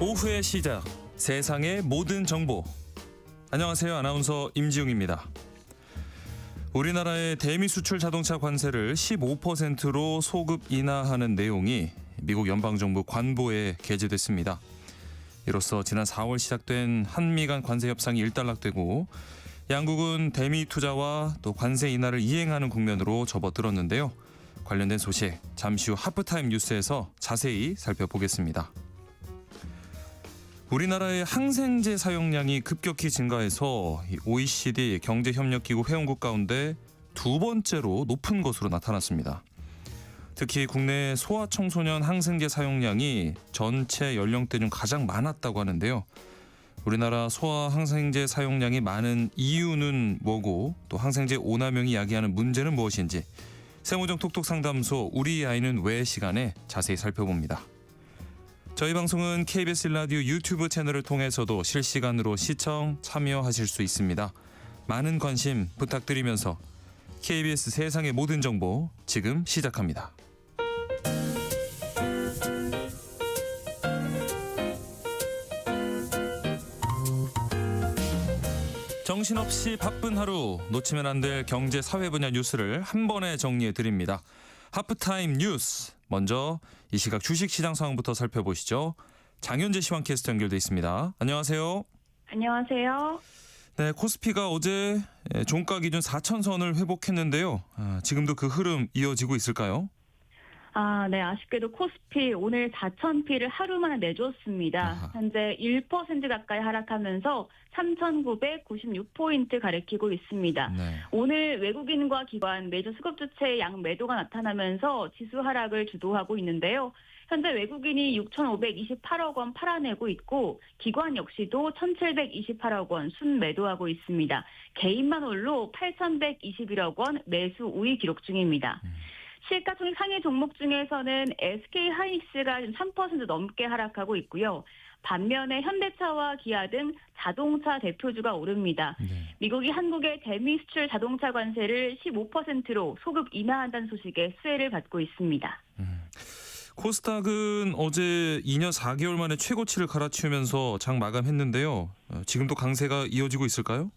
오후의 시작, 세상의 모든 정보. 안녕하세요. 아나운서 임지웅입니다. 우리나라의 대미 수출 자동차 관세를 15%로 소급 인하하는 내용이 미국 연방정부 관보에 게재됐습니다. 이로써 지난 4월 시작된 한미 간 관세 협상이 일단락되고 양국은 대미 투자와 또 관세 인하를 이행하는 국면으로 접어들었는데요. 관련된 소식 잠시 후 하프타임 뉴스에서 자세히 살펴보겠습니다. 우리나라의 항생제 사용량이 급격히 증가해서 OECD 경제협력기구 회원국 가운데 두 번째로 높은 것으로 나타났습니다. 특히 국내 소아청소년 항생제 사용량이 전체 연령대 중 가장 많았다고 하는데요. 우리나라 소아 항생제 사용량이 많은 이유는 뭐고 또 항생제 오남용이 야기하는 문제는 무엇인지 세모정 톡톡 상담소 우리 아이는 왜 시간에 자세히 살펴봅니다. 저희 방송은 KBS 라디오 유튜브 채널을 통해서도 실시간으로 시청, 참여하실 수 있습니다. 많은 관심 부탁드리면서 KBS 세상의 모든 정보 지금 시작합니다. 정신없이 바쁜 하루, 놓치면 안 될 경제 사회 분야 뉴스를 한 번에 정리해 드립니다. 하프타임 뉴스. 먼저 이 시각 주식시장 상황부터 살펴보시죠. 장현재 시황캐스터 연결돼 있습니다. 안녕하세요. 안녕하세요. 네, 코스피가 어제 종가 기준 4,000선을 회복했는데요. 지금도 그 흐름 이어지고 있을까요? 네, 아쉽게도 코스피 오늘 4,000피를 하루 만에 내줬습니다. 아하. 현재 1% 가까이 하락하면서 3,996포인트 가리키고 있습니다. 네. 오늘 외국인과 기관, 메이저 수급 주체의 양 매도가 나타나면서 지수 하락을 주도하고 있는데요. 현재 외국인이 6,528억 원 팔아내고 있고 기관 역시도 1,728억 원 순매도하고 있습니다. 개인만 홀로 8,121억 원 매수 우위 기록 중입니다. 시가총액 상위 종목 중에서는 SK하이닉스가 3% 넘게 하락하고 있고요. 반면에 현대차와 기아 등 자동차 대표주가 오릅니다. 네. 미국이 한국의 대미 수출 자동차 관세를 15%로 소급 인하한다는 소식에 수혜를 받고 있습니다. 코스닥은 어제 2년 4개월 만에 최고치를 갈아치우면서 장 마감했는데요. 지금도 강세가 이어지고 있을까요?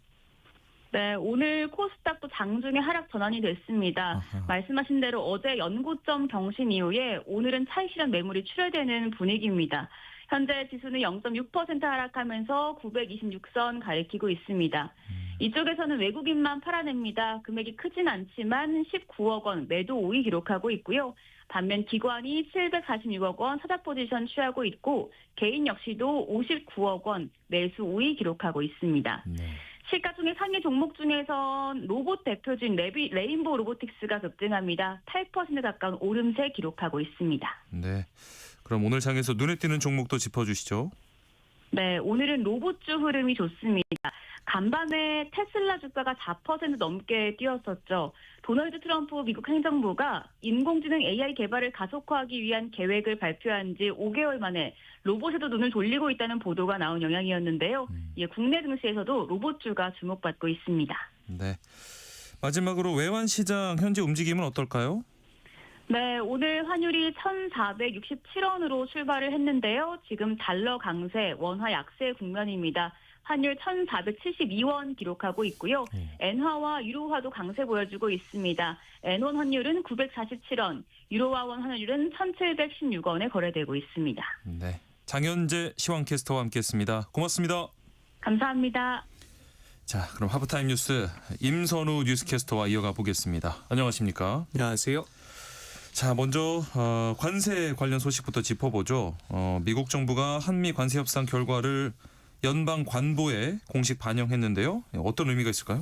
네, 오늘 코스닥도 장중에 하락 전환이 됐습니다. 아하. 말씀하신 대로 어제 연고점 경신 이후에 오늘은 차익 실현 매물이 출회되는 분위기입니다. 현재 지수는 0.6% 하락하면서 926선 가리키고 있습니다. 이쪽에서는 외국인만 팔아냅니다. 금액이 크진 않지만 19억 원 매도 우위 기록하고 있고요. 반면 기관이 746억 원 사자 포지션 취하고 있고 개인 역시도 59억 원 매수 우위 기록하고 있습니다. 네. 시가총액 상위 종목 중에선 로봇 대표주인 레인보우 로보틱스가 급등합니다. 8% 가까운 오름세 기록하고 있습니다. 네. 그럼 오늘 장에서 눈에 띄는 종목도 짚어주시죠. 네, 오늘은 로봇주 흐름이 좋습니다. 간밤에 테슬라 주가가 4% 넘게 뛰었었죠. 도널드 트럼프 미국 행정부가 인공지능 AI 개발을 가속화하기 위한 계획을 발표한 지 5개월 만에 로봇에도 눈을 돌리고 있다는 보도가 나온 영향이었는데요. 국내 증시에서도 로봇주가 주목받고 있습니다. 네. 마지막으로 외환 시장 현재 움직임은 어떨까요? 네, 오늘 환율이 1,467원으로 출발을 했는데요. 지금 달러 강세, 원화 약세 국면입니다. 환율 1,472원 기록하고 있고요. 엔화와 유로화도 강세 보여주고 있습니다. 엔원 환율은 947원, 유로화 원 환율은 1,716원에 거래되고 있습니다. 네. 장현재 시황캐스터와 함께했습니다. 고맙습니다. 감사합니다. 자, 그럼 하프타임 뉴스 임선우 뉴스캐스터와 이어가 보겠습니다. 안녕하십니까? 안녕하세요. 자, 먼저 관세 관련 소식부터 짚어보죠. 미국 정부가 한미 관세 협상 결과를 연방 관보에 공식 반영했는데요. 어떤 의미가 있을까요?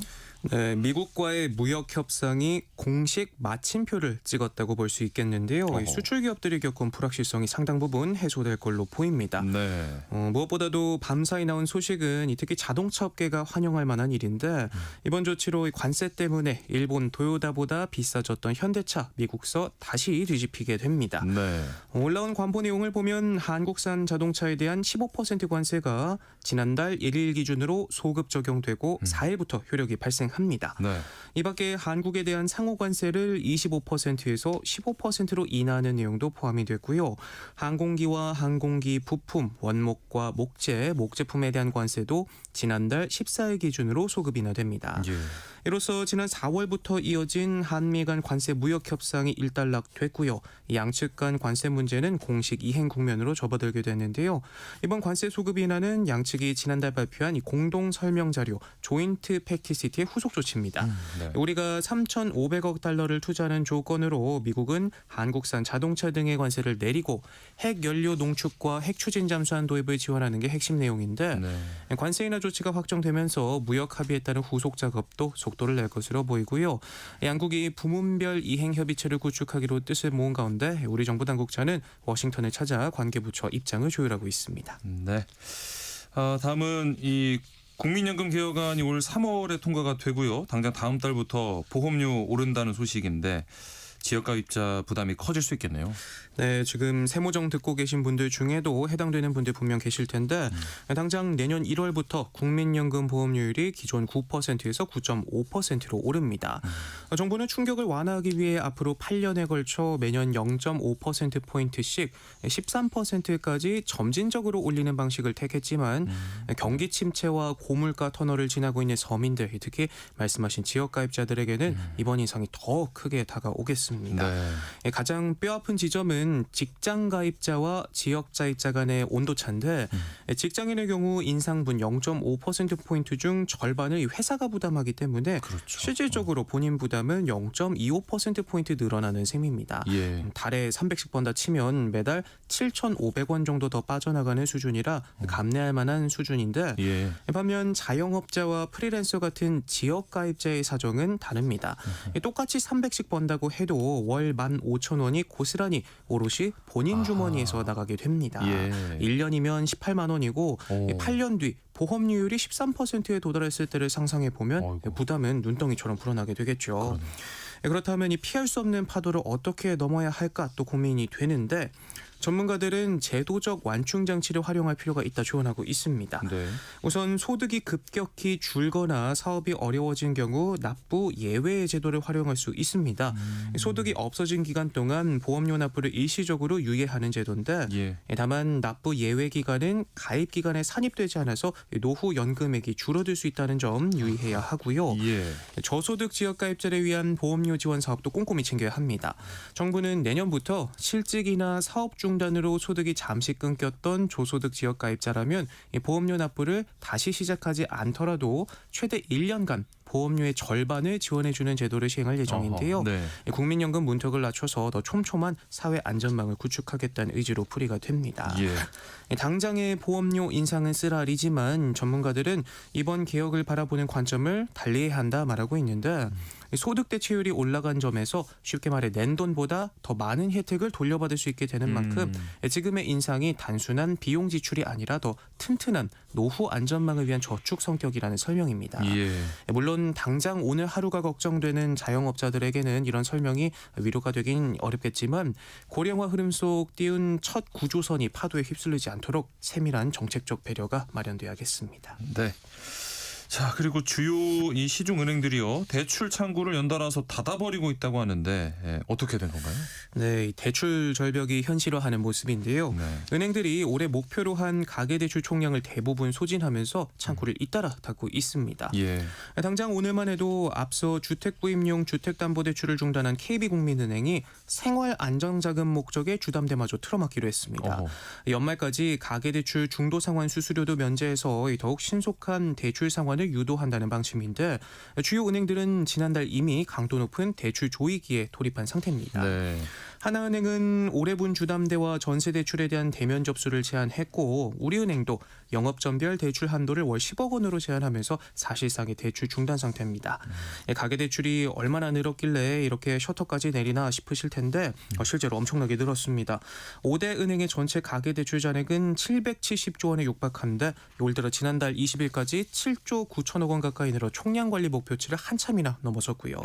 네, 미국과의 무역 협상이 공식 마침표를 찍었다고 볼 수 있겠는데요. 어허. 수출 기업들이 겪은 불확실성이 상당 부분 해소될 걸로 보입니다. 네. 무엇보다도 밤사이 나온 소식은 특히 자동차 업계가 환영할 만한 일인데 이번 조치로 관세 때문에 일본 토요다보다 비싸졌던 현대차 미국서 다시 뒤집히게 됩니다. 네. 올라온 관보 내용을 보면 한국산 자동차에 대한 15% 관세가 지난달 1일 기준으로 소급 적용되고 4일부터 효력이 발생합니다. 발행합니다. 네. 이 밖에 한국에 대한 상호 관세를 25%에서 15%로 인하하는 내용도 포함이 됐고요. 항공기와 항공기 부품, 원목과 목제품에 대한 관세도 지난달 14일 기준으로 소급 인하됩니다. 예. 이로써 지난 4월부터 이어진 한미 간 관세 무역 협상이 일단락됐고요. 양측 간 관세 문제는 공식 이행 국면으로 접어들게 됐는데요. 이번 관세 소급 인하는 양측이 지난달 발표한 이 공동 설명 자료 조인트 팩트시트의 후속 조치입니다. 네. 우리가 3,500억 달러를 투자하는 조건으로 미국은 한국산 자동차 등의 관세를 내리고 핵 연료 농축과 핵 추진 잠수함 도입을 지원하는 게 핵심 내용인데 네. 관세 인하 조치가 확정되면서 무역 합의에 따른 후속 작업도 속도를 낼 것으로 보이고요. 양국이 부문별 이행 협의체를 구축하기로 뜻을 모은 가운데 우리 정부 당국자는 워싱턴을 찾아 관계부처 입장을 조율하고 있습니다. 네. 다음은 이 국민연금 개혁안이 올 3월에 통과가 되고요. 당장 다음 달부터 보험료 오른다는 소식인데 지역가입자 부담이 커질 수 있겠네요. 네, 지금 세무정 듣고 계신 분들 중에도 해당되는 분들 분명 계실 텐데 당장 내년 1월부터 국민연금 보험료율이 기존 9%에서 9.5%로 오릅니다. 정부는 충격을 완화하기 위해 앞으로 8년에 걸쳐 매년 0.5%포인트씩 13%까지 점진적으로 올리는 방식을 택했지만 경기 침체와 고물가 터널을 지나고 있는 서민들, 특히 말씀하신 지역가입자들에게는 이번 인상이 더 크게 다가오겠습니다. 네. 가장 뼈아픈 지점은 직장 가입자와 지역 가입자 간의 온도차인데 직장인의 경우 인상분 0.5%포인트 중 절반을 회사가 부담하기 때문에 그렇죠. 실질적으로 본인 부담은 0.25%포인트 늘어나는 셈입니다. 예. 달에 300씩 번다 치면 매달 7,500원 정도 더 빠져나가는 수준이라 감내할 만한 수준인데 예. 반면 자영업자와 프리랜서 같은 지역 가입자의 사정은 다릅니다. 똑같이 300씩 번다고 해도 월 15,000원이 고스란히 오롯이 본인 주머니에서 나가게 됩니다. 예. 1년이면 18만 원이고 8년 뒤 보험료율이 13%에 도달했을 때를 상상해 보면 아이고. 부담은 눈덩이처럼 불어나게 되겠죠. 그러네. 그렇다면 이 피할 수 없는 파도를 어떻게 넘어야 할까 또 고민이 되는데 전문가들은 제도적 완충 장치를 활용할 필요가 있다 조언하고 있습니다. 네. 우선 소득이 급격히 줄거나 사업이 어려워진 경우 납부 예외 제도를 활용할 수 있습니다. 소득이 없어진 기간 동안 보험료 납부를 일시적으로 유예하는 제도인데 예. 다만 납부 예외 기간은 가입 기간에 산입되지 않아서 노후 연금액이 줄어들 수 있다는 점 유의해야 하고요. 예. 저소득 지역 가입자를 위한 보험료 지원 사업도 꼼꼼히 챙겨야 합니다. 정부는 내년부터 실직이나 사업 중단으로 소득이 잠시 끊겼던 저소득 지역 가입자라면 보험료 납부를 다시 시작하지 않더라도 최대 1년간 보험료의 절반을 지원해주는 제도를 시행할 예정인데요. 어허, 네. 국민연금 문턱을 낮춰서 더 촘촘한 사회 안전망을 구축하겠다는 의지로 풀이가 됩니다. 예. 당장의 보험료 인상은 쓰라리지만 전문가들은 이번 개혁을 바라보는 관점을 달리해야 한다 말하고 있는데 소득 대체율이 올라간 점에서 쉽게 말해 낸 돈보다 더 많은 혜택을 돌려받을 수 있게 되는 만큼 지금의 인상이 단순한 비용 지출이 아니라 더 튼튼한 노후 안전망을 위한 저축 성격이라는 설명입니다. 예. 물론 당장 오늘 하루가 걱정되는 자영업자들에게는 이런 설명이 위로가 되긴 어렵겠지만 고령화 흐름 속 띄운 첫 구조선이 파도에 휩쓸리지 않도록 세밀한 정책적 배려가 마련돼야겠습니다. 네. 자, 그리고 주요 이 시중 은행들이요 대출 창구를 연달아서 닫아버리고 있다고 하는데 어떻게 된 건가요? 네, 대출 절벽이 현실화하는 모습인데요. 네. 은행들이 올해 목표로 한 가계대출 총량을 대부분 소진하면서 창구를 잇따라 닫고 있습니다. 예. 당장 오늘만 해도 앞서 주택구입용 주택담보대출을 중단한 KB국민은행이 생활안정자금 목적의 주담대마저 틀어막기로 했습니다. 어허. 연말까지 가계대출 중도상환 수수료도 면제해서 더욱 신속한 대출 상환을 유도한다는 방침인데 주요 은행들은 지난달 이미 강도 높은 대출 조이기에 돌입한 상태입니다. 네. 하나은행은 올해분 주담대와 전세대출에 대한 대면 접수를 제한했고 우리은행도 영업전별 대출 한도를 월 10억 원으로 제한하면서 사실상의 대출 중단 상태입니다. 가계대출이 얼마나 늘었길래 이렇게 셔터까지 내리나 싶으실 텐데 실제로 엄청나게 늘었습니다. 5대 은행의 전체 가계대출 잔액은 770조 원에 육박한데 올 들어 지난달 20일까지 7조 9천억 원 가까이 늘어 총량관리 목표치를 한참이나 넘어섰고요.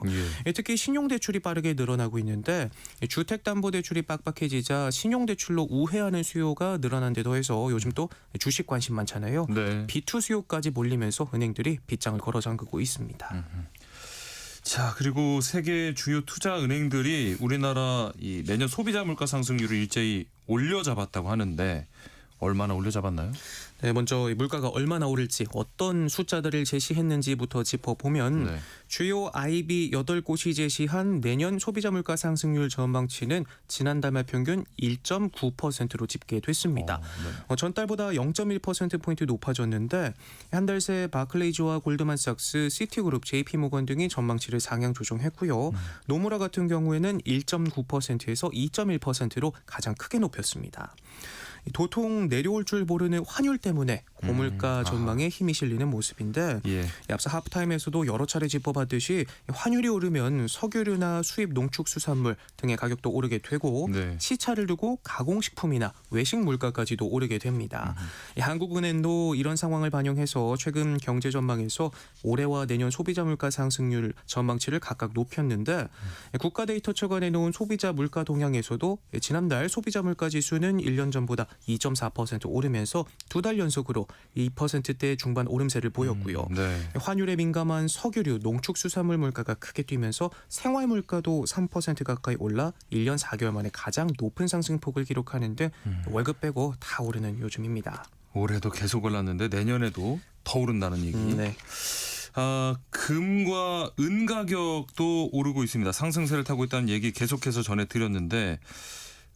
예. 특히 신용대출이 빠르게 늘어나고 있는데 주택담보대출이 빡빡해지자 신용대출로 우회하는 수요가 늘어난 데 더해서 요즘 또 주식 관심 많잖아요. 네. B2 수요까지 몰리면서 은행들이 빗장을 걸어 잠그고 있습니다. 자, 그리고 세계 주요 투자 은행들이 우리나라 이 내년 소비자 물가 상승률을 일제히 올려잡았다고 하는데 얼마나 올려잡았나요? 네, 먼저 이 물가가 얼마나 오를지 어떤 숫자들을 제시했는지부터 짚어보면 네. 주요 IB 8곳이 제시한 내년 소비자 물가 상승률 전망치는 지난달 말 평균 1.9%로 집계됐습니다. 네. 전달보다 0.1%포인트 높아졌는데 한 달 새 바클레이즈와 골드만삭스, 시티그룹, JP모건 등이 전망치를 상향 조정했고요. 노무라 같은 경우에는 1.9%에서 2.1%로 가장 크게 높였습니다. 도통 내려올 줄 모르는 환율 때문에 고물가 전망에 힘이 실리는 모습인데 예. 앞서 하프타임에서도 여러 차례 짚어봤듯이 환율이 오르면 석유류나 수입 농축수산물 등의 가격도 오르게 되고 네. 시차를 두고 가공식품이나 외식 물가까지도 오르게 됩니다. 한국은행도 이런 상황을 반영해서 최근 경제 전망에서 올해와 내년 소비자 물가 상승률 전망치를 각각 높였는데 국가데이터처가 내놓은 소비자 물가 동향에서도 지난달 소비자 물가 지수는 1년 전보다 2.4% 오르면서 두 달 연속으로 2%대 중반 오름세를 보였고요. 네. 환율에 민감한 석유류, 농축수산물 물가가 크게 뛰면서 생활 물가도 3% 가까이 올라 1년 4개월 만에 가장 높은 상승폭을 기록하는 등 월급 빼고 다 오르는 요즘입니다. 올해도 계속 올랐는데 내년에도 더 오른다는 얘기. 네. 금과 은 가격도 오르고 있습니다. 상승세를 타고 있다는 얘기 계속해서 전해드렸는데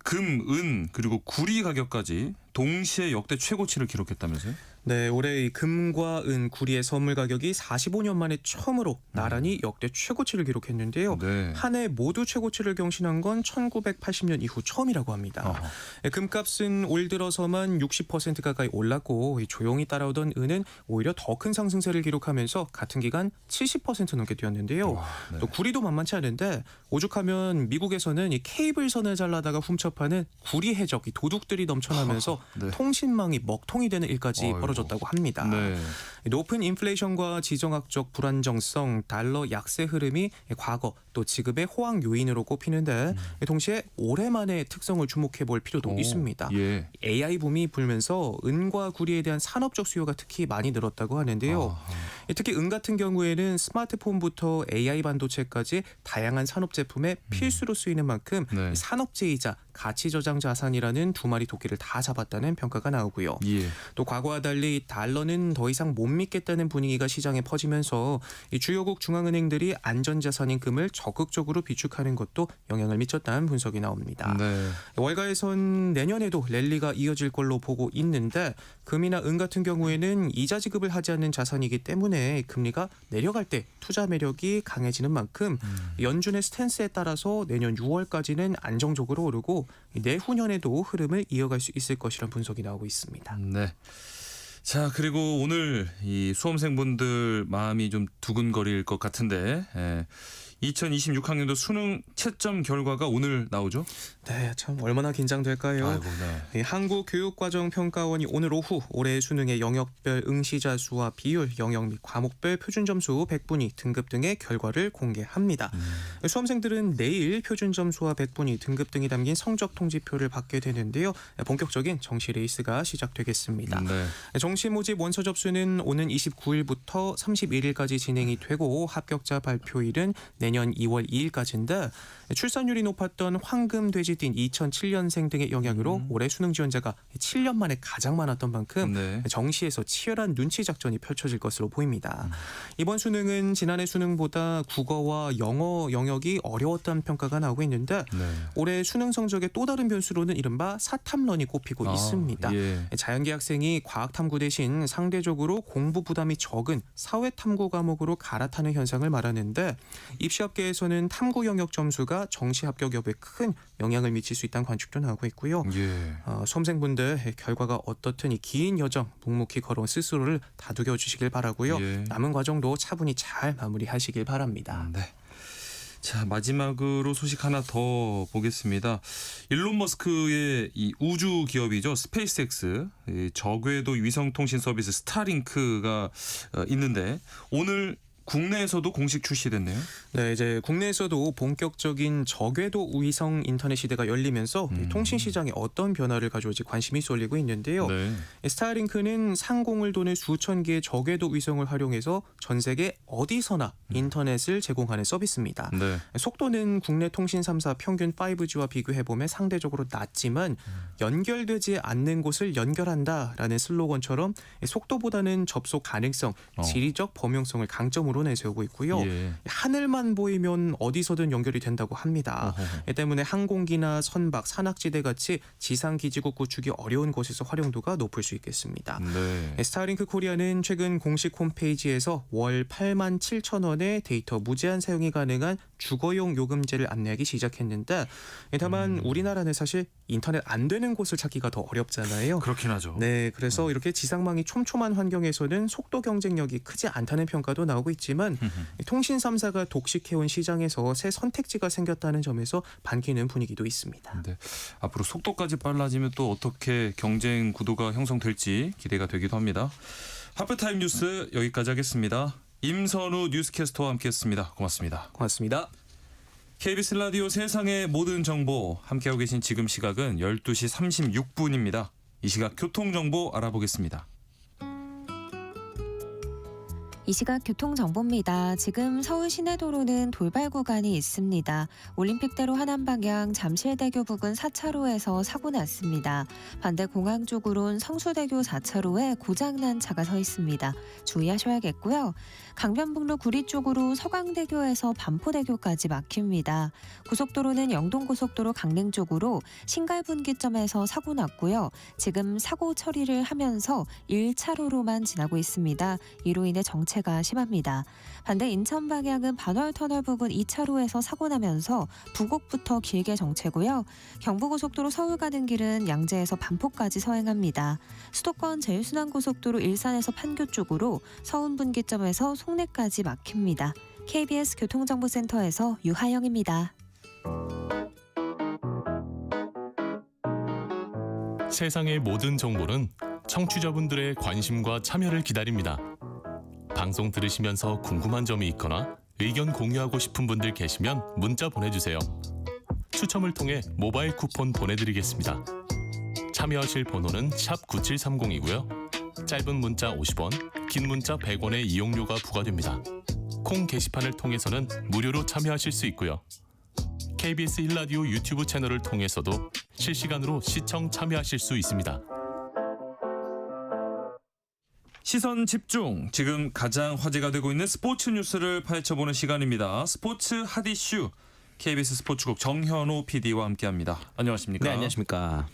금, 은 그리고 구리 가격까지 동시에 역대 최고치를 기록했다면서요? 네, 올해 이 금과 은, 구리의 선물 가격이 45년 만에 처음으로 나란히 역대 최고치를 기록했는데요. 네. 한 해 모두 최고치를 경신한 건 1980년 이후 처음이라고 합니다. 어허. 금값은 올 들어서만 60% 가까이 올랐고 조용히 따라오던 은은 오히려 더 큰 상승세를 기록하면서 같은 기간 70% 넘게 뛰었는데요. 와, 네. 또 구리도 만만치 않은데 오죽하면 미국에서는 이 케이블선을 잘라다가 훔쳐파는 구리 해적 이 도둑들이 넘쳐나면서 네. 통신망이 먹통이 되는 일까지 어이구. 벌어졌다고 합니다. 네. 높은 인플레이션과 지정학적 불안정성, 달러 약세 흐름이 과거 또 지급의 호황 요인으로 꼽히는데 동시에 올해만의 특성을 주목해 볼 필요도 오, 있습니다. 예. AI 붐이 불면서 은과 구리에 대한 산업적 수요가 특히 많이 늘었다고 하는데요. 특히 은 같은 경우에는 스마트폰부터 AI 반도체까지 다양한 산업 제품에 필수로 쓰이는 만큼 네. 산업재이자 가치 저장 자산이라는 두 마리 토끼를 다 잡았다는 평가가 나오고요. 예. 또 과거와 달리 달러는 더 이상 못 믿겠다는 분위기가 시장에 퍼지면서 이 주요국 중앙은행들이 안전자산인 금을 적극적으로 비축하는 것도 영향을 미쳤다는 분석이 나옵니다. 네. 월가에선 내년에도 랠리가 이어질 걸로 보고 있는데 금이나 은 같은 경우에는 이자 지급을 하지 않는 자산이기 때문에 금리가 내려갈 때 투자 매력이 강해지는 만큼 연준의 스탠스에 따라서 내년 6월까지는 안정적으로 오르고 내후년에도 흐름을 이어갈 수 있을 것이라는 분석이 나오고 있습니다. 네. 자, 그리고 오늘 이 수험생분들 마음이 좀 두근거릴 것 같은데 2026학년도 수능 채점 결과가 오늘 나오죠? 네, 참 얼마나 긴장될까요? 아이고, 네. 한국교육과정평가원이 오늘 오후 올해 수능의 영역별 응시자 수와 비율, 영역 및 과목별 표준점수 100분위, 등급 등의 결과를 공개합니다. 수험생들은 내일 표준점수와 100분위, 등급 등이 담긴 성적 통지표를 받게 되는데요. 본격적인 정시 레이스가 시작되겠습니다. 네. 정시 모집 원서 접수는 오는 29일부터 31일까지 진행이 되고 합격자 발표일은 내년 2월 2일까지인데 출산율이 높았던 황금 돼지띠인 2007년생 등의 영향으로 올해 수능 지원자가 7년 만에 가장 많았던 만큼 네. 정시에서 치열한 눈치 작전이 펼쳐질 것으로 보입니다. 이번 수능은 지난해 수능보다 국어와 영어 영역이 어려웠다는 평가가 나오고 있는데 네. 올해 수능 성적의 또 다른 변수로는 이른바 사탐런이 꼽히고 있습니다. 예. 자연계 학생이 과학탐구 대신 상대적으로 공부 부담이 적은 사회탐구 과목으로 갈아타는 현상을 말하는데 입시업계에서는 탐구 영역 점수가 정시 합격 여부에 큰 영향을 미칠 수 있다는 관측도 나오고 있고요. 예. 수험생분들 결과가 어떻든 이 긴 여정 묵묵히 걸어온 스스로를 다독여 주시길 바라고요. 예. 남은 과정도 차분히 잘 마무리하시길 바랍니다. 네. 자, 마지막으로 소식 하나 더 보겠습니다. 일론 머스크의 이 우주 기업이죠. 스페이스X, 이 저궤도 위성통신 서비스 스타링크가 있는데 오늘 국내에서도 공식 출시됐네요. 네, 이제 국내에서도 본격적인 저궤도 위성 인터넷 시대가 열리면서 이 통신 시장에 어떤 변화를 가져올지 관심이 쏠리고 있는데요. 네. 스타링크는 상공을 도는 수천 개의 저궤도 위성을 활용해서 전 세계 어디서나 인터넷을 제공하는 서비스입니다. 네. 속도는 국내 통신 3사 평균 5G와 비교해보면 상대적으로 낮지만 연결되지 않는 곳을 연결한다라는 슬로건처럼 속도보다는 접속 가능성, 지리적 범용성을 강점으로 내세우고 있고요. 예. 하늘만 보이면 어디서든 연결이 된다고 합니다. 이 때문에 항공기나 선박, 산악지대 같이 지상 기지국 구축이 어려운 곳에서 활용도가 높을 수 있겠습니다. 네. 스타링크 코리아는 최근 공식 홈페이지에서 월 87,000원의 데이터 무제한 사용이 가능한 주거용 요금제를 안내하기 시작했는데 다만 우리나라는 사실 인터넷 안 되는 곳을 찾기가 더 어렵잖아요. 그렇긴 하죠. 네, 그래서 이렇게 지상망이 촘촘한 환경에서는 속도 경쟁력이 크지 않다는 평가도 나오고 있지만 통신 3사가 독식해온 시장에서 새 선택지가 생겼다는 점에서 반기는 분위기도 있습니다. 네. 앞으로 속도까지 빨라지면 또 어떻게 경쟁 구도가 형성될지 기대가 되기도 합니다. 하프타임 뉴스 여기까지 하겠습니다. 임선우 뉴스캐스터와 함께했습니다. 고맙습니다. 고맙습니다. KBS 라디오 세상의 모든 정보 함께하고 계신 지금 시각은 12시 36분입니다. 이 시각 교통정보 알아보겠습니다. 이 시각 교통정보입니다. 지금 서울 시내도로는 돌발 구간이 있습니다. 올림픽대로 하남 방향 잠실대교 부근 4차로에서 사고 났습니다. 반대 공항 쪽으론 성수대교 4차로에 고장난 차가 서 있습니다. 주의하셔야겠고요. 강변북로 구리 쪽으로 서강대교에서 반포대교까지 막힙니다. 고속도로는 영동고속도로 강릉 쪽으로 신갈분기점에서 사고 났고요. 지금 사고 처리를 하면서 1차로로만 지나고 있습니다. 이로 인해 정체가 심합니다. 반대 인천 방향은 반월터널 부근 2차로에서 사고 나면서 부곡부터 길게 정체고요. 경부고속도로 서울 가는 길은 양재에서 반포까지 서행합니다. 수도권 제일순환고속도로 일산에서 판교 쪽으로 서운분기점에서 송내까지 막힙니다. KBS 교통정보센터에서 유하영입니다. 세상의 모든 정보는 청취자분들의 관심과 참여를 기다립니다. 방송 들으시면서 궁금한 점이 있거나 의견 공유하고 싶은 분들 계시면 문자 보내주세요. 추첨을 통해 모바일 쿠폰 보내드리겠습니다. 참여하실 번호는 샵 9730이고요. 짧은 문자 50원, 긴 문자 100원의 이용료가 부과됩니다. 콩 게시판을 통해서는 무료로 참여하실 수 있고요. KBS 1라디오 유튜브 채널을 통해서도 실시간으로 시청 참여하실 수 있습니다. 시선 집중. 지금 가장 화제가 되고 있는 스포츠 뉴스를 파헤쳐보는 시간입니다. 스포츠 핫 이슈. KBS 스포츠국 정현호 PD와 함께합니다. 안녕하십니까? 네, 안녕하십니까.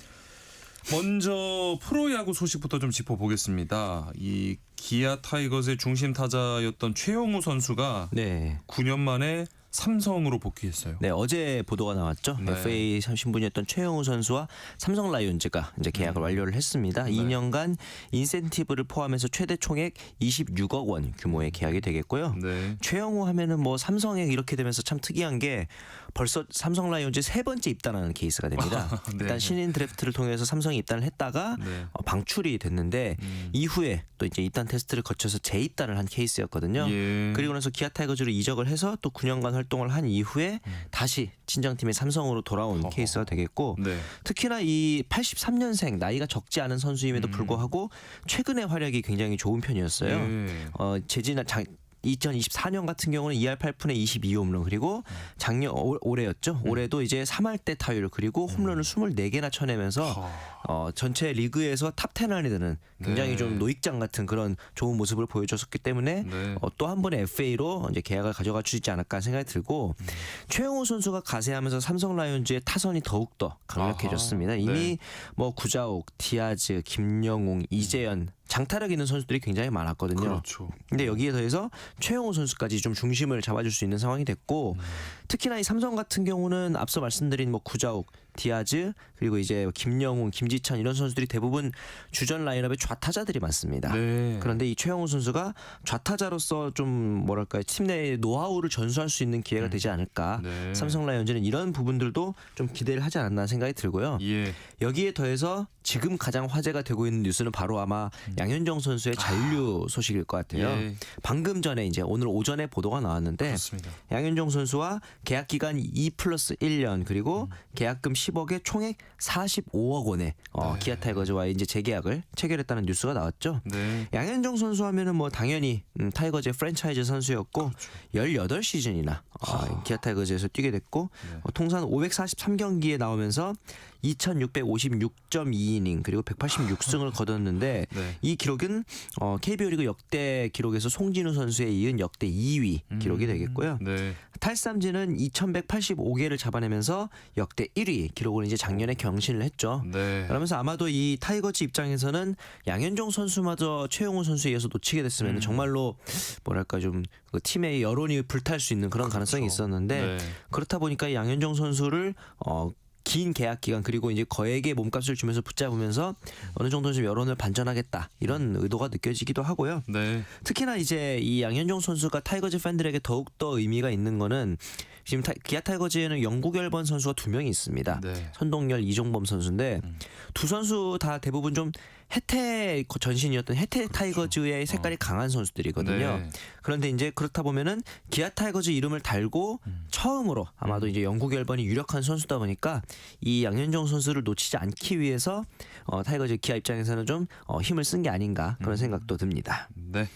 먼저 프로야구 소식부터 좀 짚어보겠습니다. 이 기아 타이거즈의 중심 타자였던 최영우 선수가 네. 9년 만에 삼성으로 복귀했어요. 네, 어제 보도가 나왔죠. 네. FA 신분이었던 최영우 선수와 삼성 라이온즈가 이제 계약을 완료를 했습니다. 2년간 인센티브를 포함해서 최대 총액 26억 원 규모의 계약이 되겠고요. 네. 최영우 하면은 뭐 삼성에 이렇게 되면서 참 특이한 게 벌써 삼성 라이온즈 세 번째 입단하는 케이스가 됩니다. 네. 일단 신인 드래프트를 통해서 삼성에 입단을 했다가 네. 방출이 됐는데 이후에 또 이제 입단 테스트를 거쳐서 재입단을 한 케이스였거든요. 예. 그리고 나서 기아 타이거즈로 이적을 해서 또 9년간 활동을 한 이후에 다시 친정팀의 삼성으로 돌아온 케이스가 되겠고 네. 특히나 이 83년생 나이가 적지 않은 선수임에도 불구하고 최근의 활약이 굉장히 좋은 편이었어요. 예. 재지난 2024년 같은 경우는 2할 8푼에 22홈런 그리고 작년 올해였죠. 올해도 이제 3할 때 타율 그리고 홈런을 24개나 쳐내면서 전체 리그에서 탑 10 안에 드는 굉장히 네. 좀 노익장 같은 그런 좋은 모습을 보여줬었기 때문에 네. 또 한 번의 FA로 이제 계약을 가져가 주지 않을까 생각이 들고 최영우 선수가 가세하면서 삼성 라이온즈의 타선이 더욱더 강력해졌습니다. 아하. 이미 네. 뭐 구자욱, 디아즈, 김영웅, 이재현 장타력 있는 선수들이 굉장히 많았거든요. 그렇죠. 근데 여기에 더해서 최영우 선수까지 좀 중심을 잡아줄 수 있는 상황이 됐고 특히나 이 삼성 같은 경우는 앞서 말씀드린 뭐 구자욱, 디아즈 그리고 이제 김영웅, 김지찬 이런 선수들이 대부분 주전 라인업에 좌타자들이 많습니다. 네. 그런데 이 최영우 선수가 좌타자로서 좀 뭐랄까요 팀 내의 노하우를 전수할 수 있는 기회가 되지 않을까. 네. 삼성 라이온즈는 이런 부분들도 좀 기대를 하지 않았나 생각이 들고요. 예. 여기에 더해서 지금 가장 화제가 되고 있는 뉴스는 바로 아마 양현종 선수의 잔류 소식일 것 같아요. 예. 방금 전에 이제 오늘 오전에 보도가 나왔는데 그렇습니다. 양현종 선수와 계약 기간 2+1년 그리고 계약금 10억에 총액 45억 원의 기아 타이거즈와의 이제 재계약을 체결했다는 뉴스가 나왔죠. 네. 양현종 선수 하면은 뭐 당연히 타이거즈의 프랜차이즈 선수였고 18시즌이나 기아 타이거즈에서 뛰게 됐고 통산 543경기에 나오면서 2656.2이닝 그리고 186승을 거뒀는데 네. 이 기록은 KBO 리그 역대 기록에서 송진우 선수에 이은 역대 2위 기록이 되겠고요. 네. 탈삼진은 2185개를 잡아내면서 역대 1위 기록을 이제 작년에 경신을 했죠. 네. 그러면서 아마도 이 타이거즈 입장에서는 양현종 선수마저 최용우 선수에 의해서 놓치게 됐으면 정말로 뭐랄까 좀 그 팀의 여론이 불탈 수 있는 그런 가능성이 있었는데 네. 그렇다 보니까 이 양현종 선수를 긴 계약 기간 그리고 이제 거액의 몸값을 주면서 붙잡으면서 어느 정도 좀 여론을 반전하겠다 이런 의도가 느껴지기도 하고요. 네. 특히나 이제 이 양현종 선수가 타이거즈 팬들에게 더욱더 의미가 있는 거는 지금 기아 타이거즈에는 영구 결번 선수가 2명이 있습니다. 네. 선동열, 이종범 선수인데 두 선수 다 대부분 좀 혜태 전신이었던 혜태 타이거즈의 색깔이 강한 선수들이거든요. 네. 그런데 이제 그렇다 보면은 기아 타이거즈 이름을 달고 처음으로 아마도 이제 영구 결번이 유력한 선수다 보니까 이 양현종 선수를 놓치지 않기 위해서 타이거즈 기아 입장에서는 좀 힘을 쓴 게 아닌가 그런 생각도 듭니다. 네.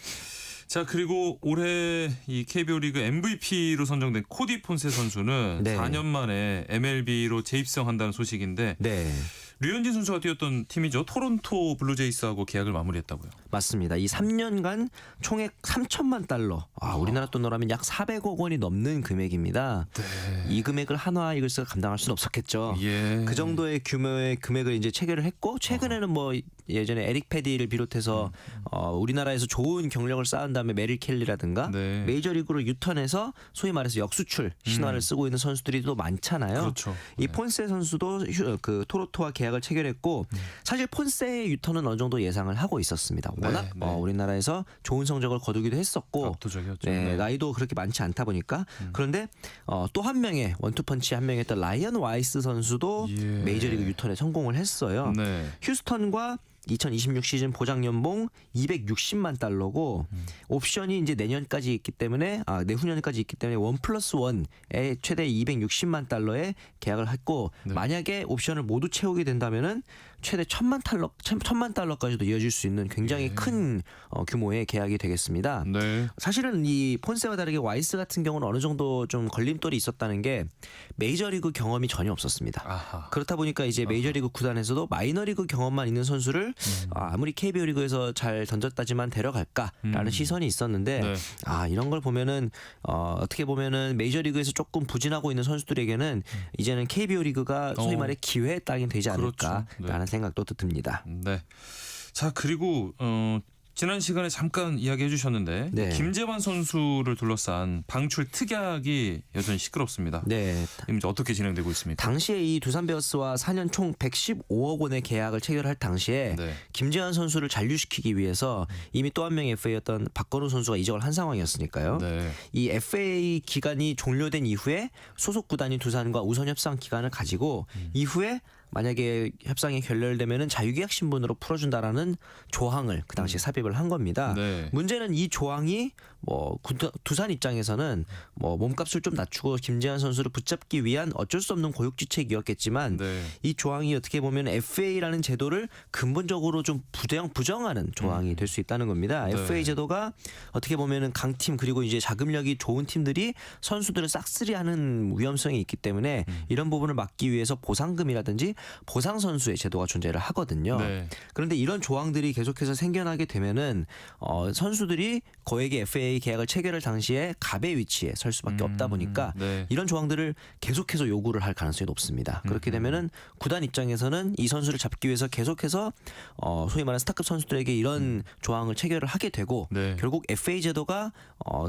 자, 그리고 올해 이 KBO 리그 MVP로 선정된 코디 폰세 선수는 네. 4년 만에 MLB로 재입성한다는 소식인데 네. 류현진 선수가 뛰었던 팀이죠. 토론토 블루제이스하고 계약을 마무리했다고요. 맞습니다. 이 3년간 총액 3천만 달러. 우리나라 돈으로 하면 약 400억 원이 넘는 금액입니다. 네. 이 금액을 한화 이글스가 감당할 수는 없었겠죠. 예. 그 정도의 규모의 금액을 이제 체결을 했고 최근에는 뭐 예전에 에릭 패디를 비롯해서 우리나라에서 좋은 경력을 쌓은 다음에 메릴 켈리라든가 네. 메이저리그로 유턴해서 소위 말해서 역수출 신화를 쓰고 있는 선수들이 또 많잖아요. 그렇죠. 이 폰세 선수도 그 토론토와 계약을 체결했고 사실 폰세의 유턴은 어느 정도 예상을 하고 있었습니다. 워낙 네. 우리나라에서 좋은 성적을 거두기도 했었고 압도적이었죠. 네, 네. 나이도 그렇게 많지 않다 보니까 그런데 또 한 명의 원투펀치 한 명이었던 라이언 와이스 선수도 예. 메이저리그 유턴에 성공을 했어요. 네. 휴스턴과 2026 시즌 보장 연봉 260만 달러고 옵션이 이제 내년까지 있기 때문에 내후년까지 있기 때문에 1+1에 최대 260만 달러의 계약을 했고 네. 만약에 옵션을 모두 채우게 된다면은 최대 1,000만 달러까지도 이어질 수 있는 굉장히 큰 규모의 계약이 되겠습니다. 네. 사실은 이 폰세와 다르게 와이스 같은 경우는 어느 정도 좀 걸림돌이 있었다는 게 메이저리그 경험이 전혀 없었습니다. 아하. 그렇다 보니까 이제 메이저리그 구단에서도 마이너리그 경험만 있는 선수를 아무리 KBO 리그에서 잘 던졌다지만 데려갈까라는 시선이 있었는데 네. 이런 걸 보면은 어떻게 보면은 메이저리그에서 조금 부진하고 있는 선수들에게는 이제는 KBO 리그가 소위 말해 기회의 땅이 되지 않을까라는 그렇죠. 네. 생각도 듭니다. 네. 자, 그리고 지난 시간에 잠깐 이야기해 주셨는데 네. 김재환 선수를 둘러싼 방출 특약이 여전히 시끄럽습니다. 네. 이제 어떻게 진행되고 있습니까? 당시에 이 두산 베어스와 4년 총 115억 원의 계약을 체결할 당시에 네. 김재환 선수를 잔류시키기 위해서 이미 또 한 명의 FA였던 박건우 선수가 이적을 한 상황이었으니까요. 네. 이 FA 기간이 종료된 이후에 소속 구단인 두산과 우선 협상 기간을 가지고 이후에 만약에 협상이 결렬되면은 자유계약 신분으로 풀어준다라는 조항을 그 당시에 삽입을 한 겁니다. 네. 문제는 이 조항이 두산 입장에서는 몸값을 좀 낮추고 김재환 선수를 붙잡기 위한 어쩔 수 없는 고육지책이었겠지만 네. 이 조항이 어떻게 보면 FA라는 제도를 근본적으로 좀 부정하는 조항이 될 수 있다는 겁니다. 네. FA 제도가 어떻게 보면은 강팀 그리고 이제 자금력이 좋은 팀들이 선수들을 싹쓸이하는 위험성이 있기 때문에 이런 부분을 막기 위해서 보상금이라든지 보상 선수의 제도가 존재를 하거든요. 네. 그런데 이런 조항들이 계속해서 생겨나게 되면은 선수들이 거액의 FA 계약을 체결할 당시에 갑의 위치에 설 수밖에 없다 보니까 네. 이런 조항들을 계속해서 요구를 할 가능성이 높습니다. 그렇게 되면은 구단 입장에서는 이 선수를 잡기 위해서 계속해서 소위 말하는 스타급 선수들에게 이런 조항을 체결을 하게 되고 네. 결국 FA 제도가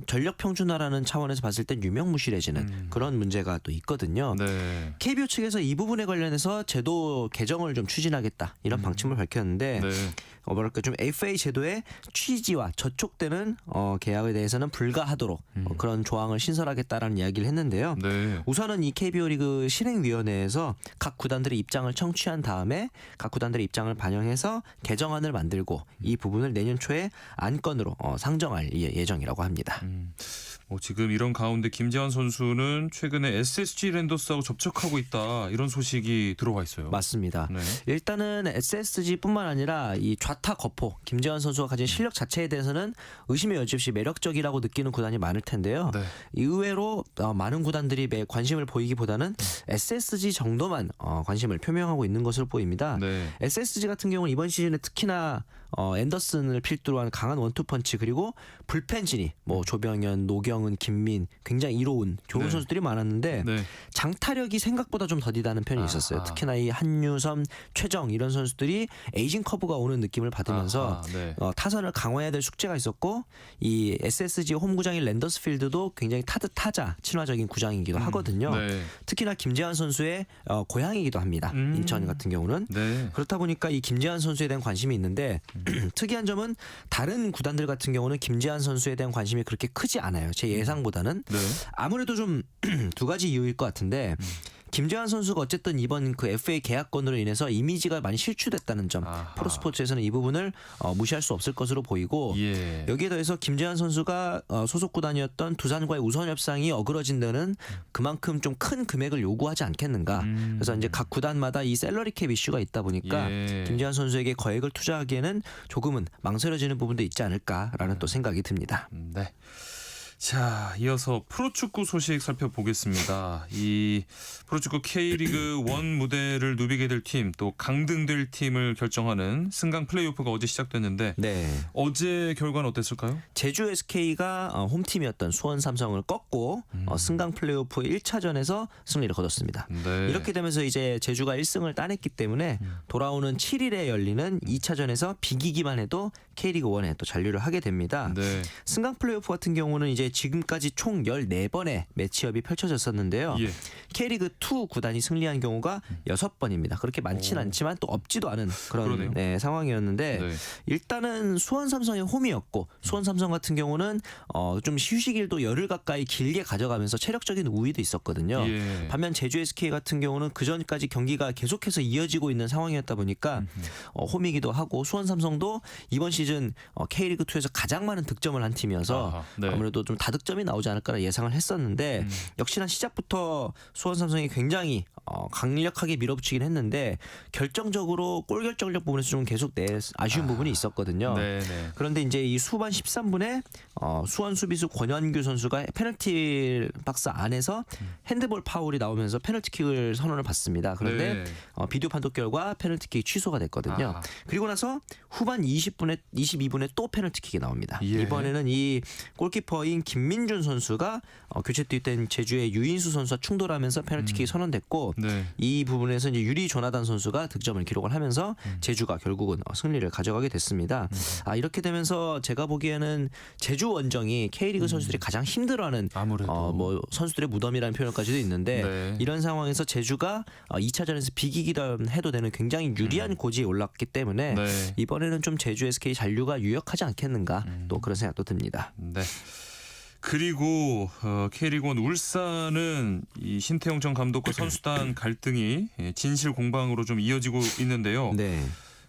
전력 평준화라는 차원에서 봤을 땐 유명무실해지는 그런 문제가 또 있거든요. 네. KBO 측에서 이 부분에 관련해서 제도 개정을 좀 추진하겠다 이런 방침을 밝혔는데 네. 뭐랄까 좀 FA 제도의 취지와 저촉되는 계약에 대해서는 불가하도록 그런 조항을 신설하겠다라는 이야기를 했는데요. 네. 우선은 이 KBO 리그 실행위원회에서 각 구단들의 입장을 청취한 다음에 각 구단들의 입장을 반영해서 개정안을 만들고 이 부분을 내년 초에 안건으로 상정할 예정이라고 합니다. 지금 이런 가운데 김재환 선수는 최근에 SSG 랜더스하고 접촉하고 있다 이런 소식이 들어와 있어요. 맞습니다. 네. 일단은 SSG뿐만 아니라 이 좌타 거포 김재환 선수가 가진 실력 자체에 대해서는 의심의 여지 없이 매력적이라고 느끼는 구단이 많을 텐데요. 네. 의외로 많은 구단들이 관심을 보이기보다는 SSG 정도만 관심을 표명하고 있는 것으로 보입니다. 네. SSG 같은 경우는 이번 시즌에 특히나 앤더슨을 필두로 한 강한 원투펀치 그리고 불펜진이 뭐 조병현, 노경은, 김민 굉장히 이로운 좋은 네. 선수들이 많았는데 네. 장타력이 생각보다 좀 더디다는 편이 있었어요. 아하. 특히나 이 한유섬, 최정 이런 선수들이 에이징 커브가 오는 느낌을 받으면서 아하, 네. 타선을 강화해야 될 숙제가 있었고 이 SSG 홈구장인 랜더스필드도 굉장히 타자 친화적인 구장이기도 하거든요. 네. 특히나 김재환 선수의 고향이기도 합니다. 인천 같은 경우는. 네. 그렇다 보니까 이 김재환 선수에 대한 관심이 있는데 특이한 점은 다른 구단들 같은 경우는 김재환 선수에 대한 관심이 그렇게 크지 않아요. 제 예상보다는. 네. 아무래도 좀 두 가지 이유일 것 같은데 김재환 선수가 어쨌든 이번 그 FA 계약건으로 인해서 이미지가 많이 실추됐다는 점 아하. 프로스포츠에서는 이 부분을 무시할 수 없을 것으로 보이고 예. 여기에 더해서 김재환 선수가 소속 구단이었던 두산과의 우선 협상이 어그러진 데는 그만큼 좀 큰 금액을 요구하지 않겠는가. 그래서 이제 각 구단마다 이 셀러리 캡 이슈가 있다 보니까 예. 김재환 선수에게 거액을 투자하기에는 조금은 망설여지는 부분도 있지 않을까라는 또 생각이 듭니다. 네. 자, 이어서 프로축구 소식 살펴보겠습니다. 이 프로축구 K리그 1 무대를 누비게 될 팀, 또 강등될 팀을 결정하는 승강 플레이오프가 어제 시작됐는데 네. 어제 결과는 어땠을까요? 제주 SK가 홈팀이었던 수원 삼성을 꺾고 승강 플레이오프 1차전에서 승리를 거뒀습니다. 네. 이렇게 되면서 이제 제주가 1승을 따냈기 때문에 돌아오는 7일에 열리는 2차전에서 비기기만 해도 K리그 1에 또 잔류를 하게 됩니다. 네. 승강 플레이오프 같은 경우는 이제 지금까지 총 14번의 매치업이 펼쳐졌었는데요. 예. K리그 2 구단이 승리한 경우가 6번입니다. 그렇게 많지는 않지만 또 없지도 않은 그러네요. 그런 상황이었는데 네. 일단은 수원 삼성의 홈이었고 수원 삼성 같은 경우는 좀 휴식일도 열흘 가까이 길게 가져가면서 체력적인 우위도 있었거든요. 예. 반면 제주 SK 같은 경우는 그 전까지 경기가 계속해서 이어지고 있는 상황이었다 보니까 홈이기도 하고 수원 삼성도 이번 시즌 K리그 2에서 가장 많은 득점을 한 팀이어서 아하, 네. 아무래도 좀 다득점이 나오지 않을까 예상을 했었는데 역시나 시작부터 수원 삼성이 굉장히 강력하게 밀어붙이긴 했는데 결정적으로 골 결정력 부분에서 좀 계속 아쉬운 부분이 있었거든요. 네, 네. 그런데 이제 이 후반 13분에 수원 수비수 권현규 선수가 페널티 박스 안에서 핸드볼 파울이 나오면서 페널티킥을 선언을 받습니다. 그런데 네. 비디오 판독 결과 페널티킥이 취소가 됐거든요. 아. 그리고 나서 후반 22분에 또 페널티킥이 나옵니다. 예. 이번에는 이 골키퍼인 김민준 선수가 교체 투입된 제주의 유인수 선수와 충돌하면서 페널티킥이 선언됐고 네. 이 부분에서 이제 유리 조나단 선수가 득점을 기록을 하면서 제주가 결국은 승리를 가져가게 됐습니다. 이렇게 되면서 제가 보기에는 제주 원정이 K리그 선수들이 가장 힘들어하는 아무래도. 뭐 선수들의 무덤이라는 표현까지도 있는데 네. 이런 상황에서 제주가 2차전에서 비기기도 해도 되는 굉장히 유리한 고지에 올랐기 때문에 네. 이번에는 좀 제주 SK 잔류가 유력하지 않겠는가 또 그런 생각도 듭니다. 네. 그리고 K리그1 울산은 이 신태용 전 감독과 선수단 갈등이 진실 공방으로 좀 이어지고 있는데요. 네.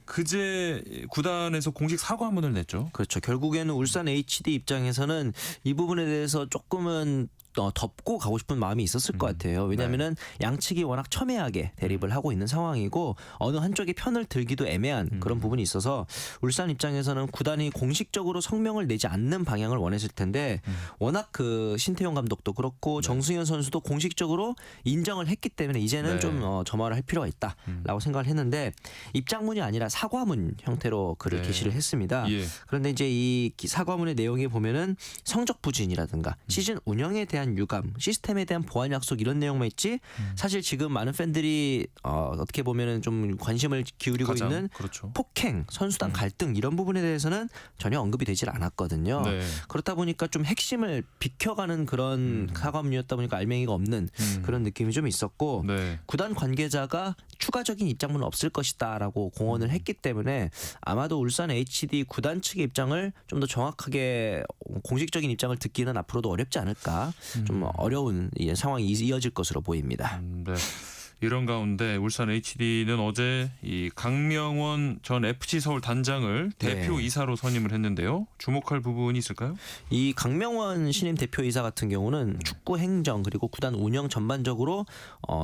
그제 구단에서 공식 사과문을 냈죠. 그렇죠. 결국에는 울산 HD 입장에서는 이 부분에 대해서 조금은 덮고 가고 싶은 마음이 있었을 것 같아요. 왜냐하면은 양측이 워낙 첨예하게 대립을 하고 있는 상황이고 어느 한쪽의 편을 들기도 애매한 그런 부분이 있어서 울산 입장에서는 구단이 공식적으로 성명을 내지 않는 방향을 원했을 텐데 워낙 그 신태용 감독도 그렇고 정승현 선수도 공식적으로 인정을 했기 때문에 이제는 네. 좀 점화를 할 필요가 있다라고 생각을 했는데 입장문이 아니라 사과문 형태로 글을 네. 게시를 했습니다. 예. 그런데 이제 이 사과문의 내용에 보면은 성적 부진이라든가 시즌 운영에 대한 유감, 시스템에 대한 보완 약속 이런 내용만 있지 사실 지금 많은 팬들이 어떻게 보면은 좀 관심을 기울이고 가장, 있는 그렇죠. 폭행, 선수단 갈등 이런 부분에 대해서는 전혀 언급이 되질 않았거든요. 네. 그렇다 보니까 좀 핵심을 비켜가는 그런 사과문이었다 보니까 알맹이가 없는 그런 느낌이 좀 있었고 네. 구단 관계자가 추가적인 입장문은 없을 것이다라고 공언을 했기 때문에 아마도 울산 HD 구단 측의 입장을 좀 더 정확하게 공식적인 입장을 듣기는 앞으로도 어렵지 않을까 좀 어려운 상황이 이어질 것으로 보입니다. 네. 이런 가운데 울산 HD는 어제 이 강명원 전 FC 서울 단장을 대표 네. 이사로 선임을 했는데요. 주목할 부분이 있을까요? 이 강명원 신임 대표이사 같은 경우는 축구 행정 그리고 구단 운영 전반적으로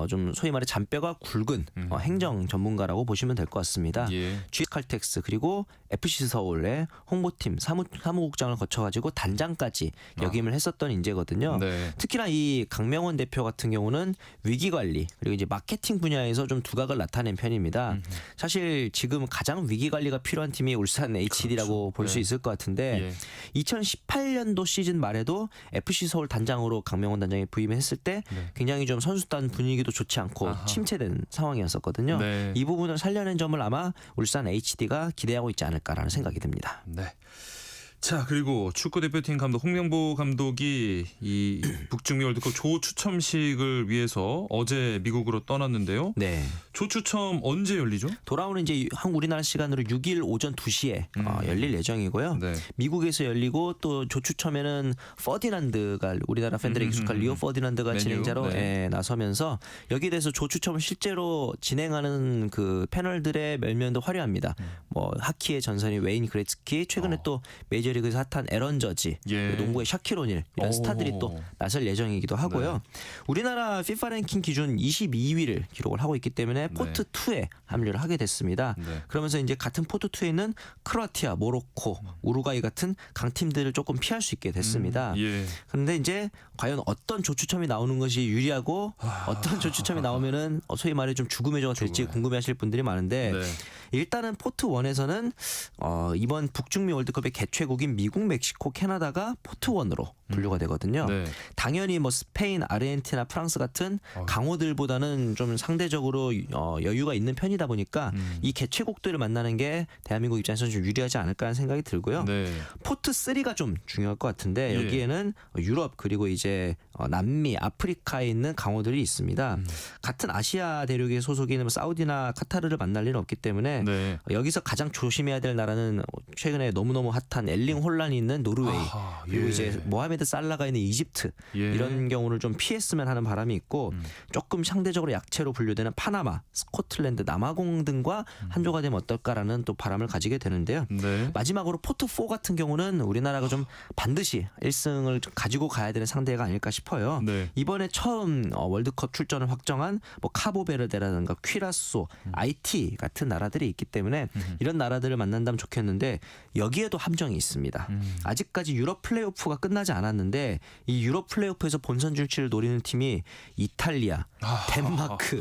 좀 소위 말해 잔뼈가 굵은 행정 전문가라고 보시면 될 것 같습니다. 예. GS칼텍스 그리고 FC 서울의 홍보팀 사무국장을 거쳐가지고 단장까지 역임을 했었던 인재거든요. 네. 특히나 이 강명원 대표 같은 경우는 위기관리 그리고 이제 마케팅 분야에서 좀 두각을 나타낸 편입니다. 사실 지금 가장 위기관리가 필요한 팀이 울산 HD라고 볼 수 네. 있을 것 같은데 예. 2018년도 시즌 말에도 FC 서울 단장으로 강명원 단장이 부임했을 때 네. 굉장히 좀 선수단 분위기도 좋지 않고 아하. 침체된 상황이었었거든요. 네. 이 부분을 살려낸 점을 아마 울산 HD가 기대하고 있지 않을까라는 생각이 듭니다. 네. 자, 그리고 축구 대표팀 감독 홍명보 감독이 이 북중미 월드컵 조 추첨식을 위해서 어제 미국으로 떠났는데요. 네. 조 추첨 언제 열리죠? 돌아오는 이제 우리나라 시간으로 6일 오전 2시에 열릴 예정이고요. 네. 미국에서 열리고 또 조추첨에는 퍼디난드가 우리나라 팬들에게 익숙한 리오 퍼디난드가 메뉴, 진행자로 네. 나서면서 여기에 대해서 조추첨을 실제로 진행하는 그 패널들의 면면도 화려합니다. 뭐 하키의 전선이 웨인 그레츠키, 최근에 또 메이저리그에서 핫한 에런 저지, 예. 농구의 샤킬 오닐 이런 오. 스타들이 또 나설 예정이기도 하고요. 네. 우리나라 FIFA 랭킹 기준 22위를 기록을 하고 있기 때문에 포트 2에 합류를 하게 됐습니다. 네. 그러면서 이제 같은 포트 2에 있는 크로아티아, 모로코, 우루과이 같은 강팀들을 조금 피할 수 있게 됐습니다. 예. 그런데 이제 과연 어떤 조추첨이 나오는 것이 유리하고 어떤 조추첨이 나오면은 소위 말해 좀 죽음의 조가 될지 궁금해하실 분들이 많은데 네. 일단은 포트 1에서는 이번 북중미 월드컵의 개최국인 미국, 멕시코, 캐나다가 포트 1으로 분류가 되거든요. 네. 당연히 뭐 스페인, 아르헨티나, 프랑스 같은 강호들보다는 좀 상대적으로 여유가 있는 편이다 보니까 이 개최국들을 만나는 게 대한민국 입장에서는 좀 유리하지 않을까 하는 생각이 들고요. 네. 포트 3가 좀 중요할 것 같은데 예. 여기에는 유럽 그리고 이제 남미, 아프리카에 있는 강호들이 있습니다. 같은 아시아 대륙의 소속인 사우디나 카타르를 만날 일은 없기 때문에 네. 여기서 가장 조심해야 될 나라는 최근에 너무너무 핫한 엘링 홀란이 있는 노르웨이 아하, 그리고 예. 이제 모하메드 살라가 있는 이집트 예. 이런 경우를 좀 피했으면 하는 바람이 있고 조금 상대적으로 약체로 분류되는 파나마, 스코틀랜드, 남아공 등과 한조가 되면 어떨까라는 또 바람을 가지게 되는데요. 네. 마지막으로 포트 4 같은 경우는 우리나라가 좀 반드시 1승을 가지고 가야 되는 상대가 아닐까 싶어요. 네. 이번에 처음 월드컵 출전을 확정한 뭐 카보베르데라든가 퀴라소, 아이티 같은 나라들이 있기 때문에 이런 나라들을 만난다면 좋겠는데 여기에도 함정이 있습니다. 아직까지 유럽 플레이오프가 끝나지 않았는데 이 유럽 플레이오프에서 본선 진출을 노리는 팀이 이탈리아, 덴마크,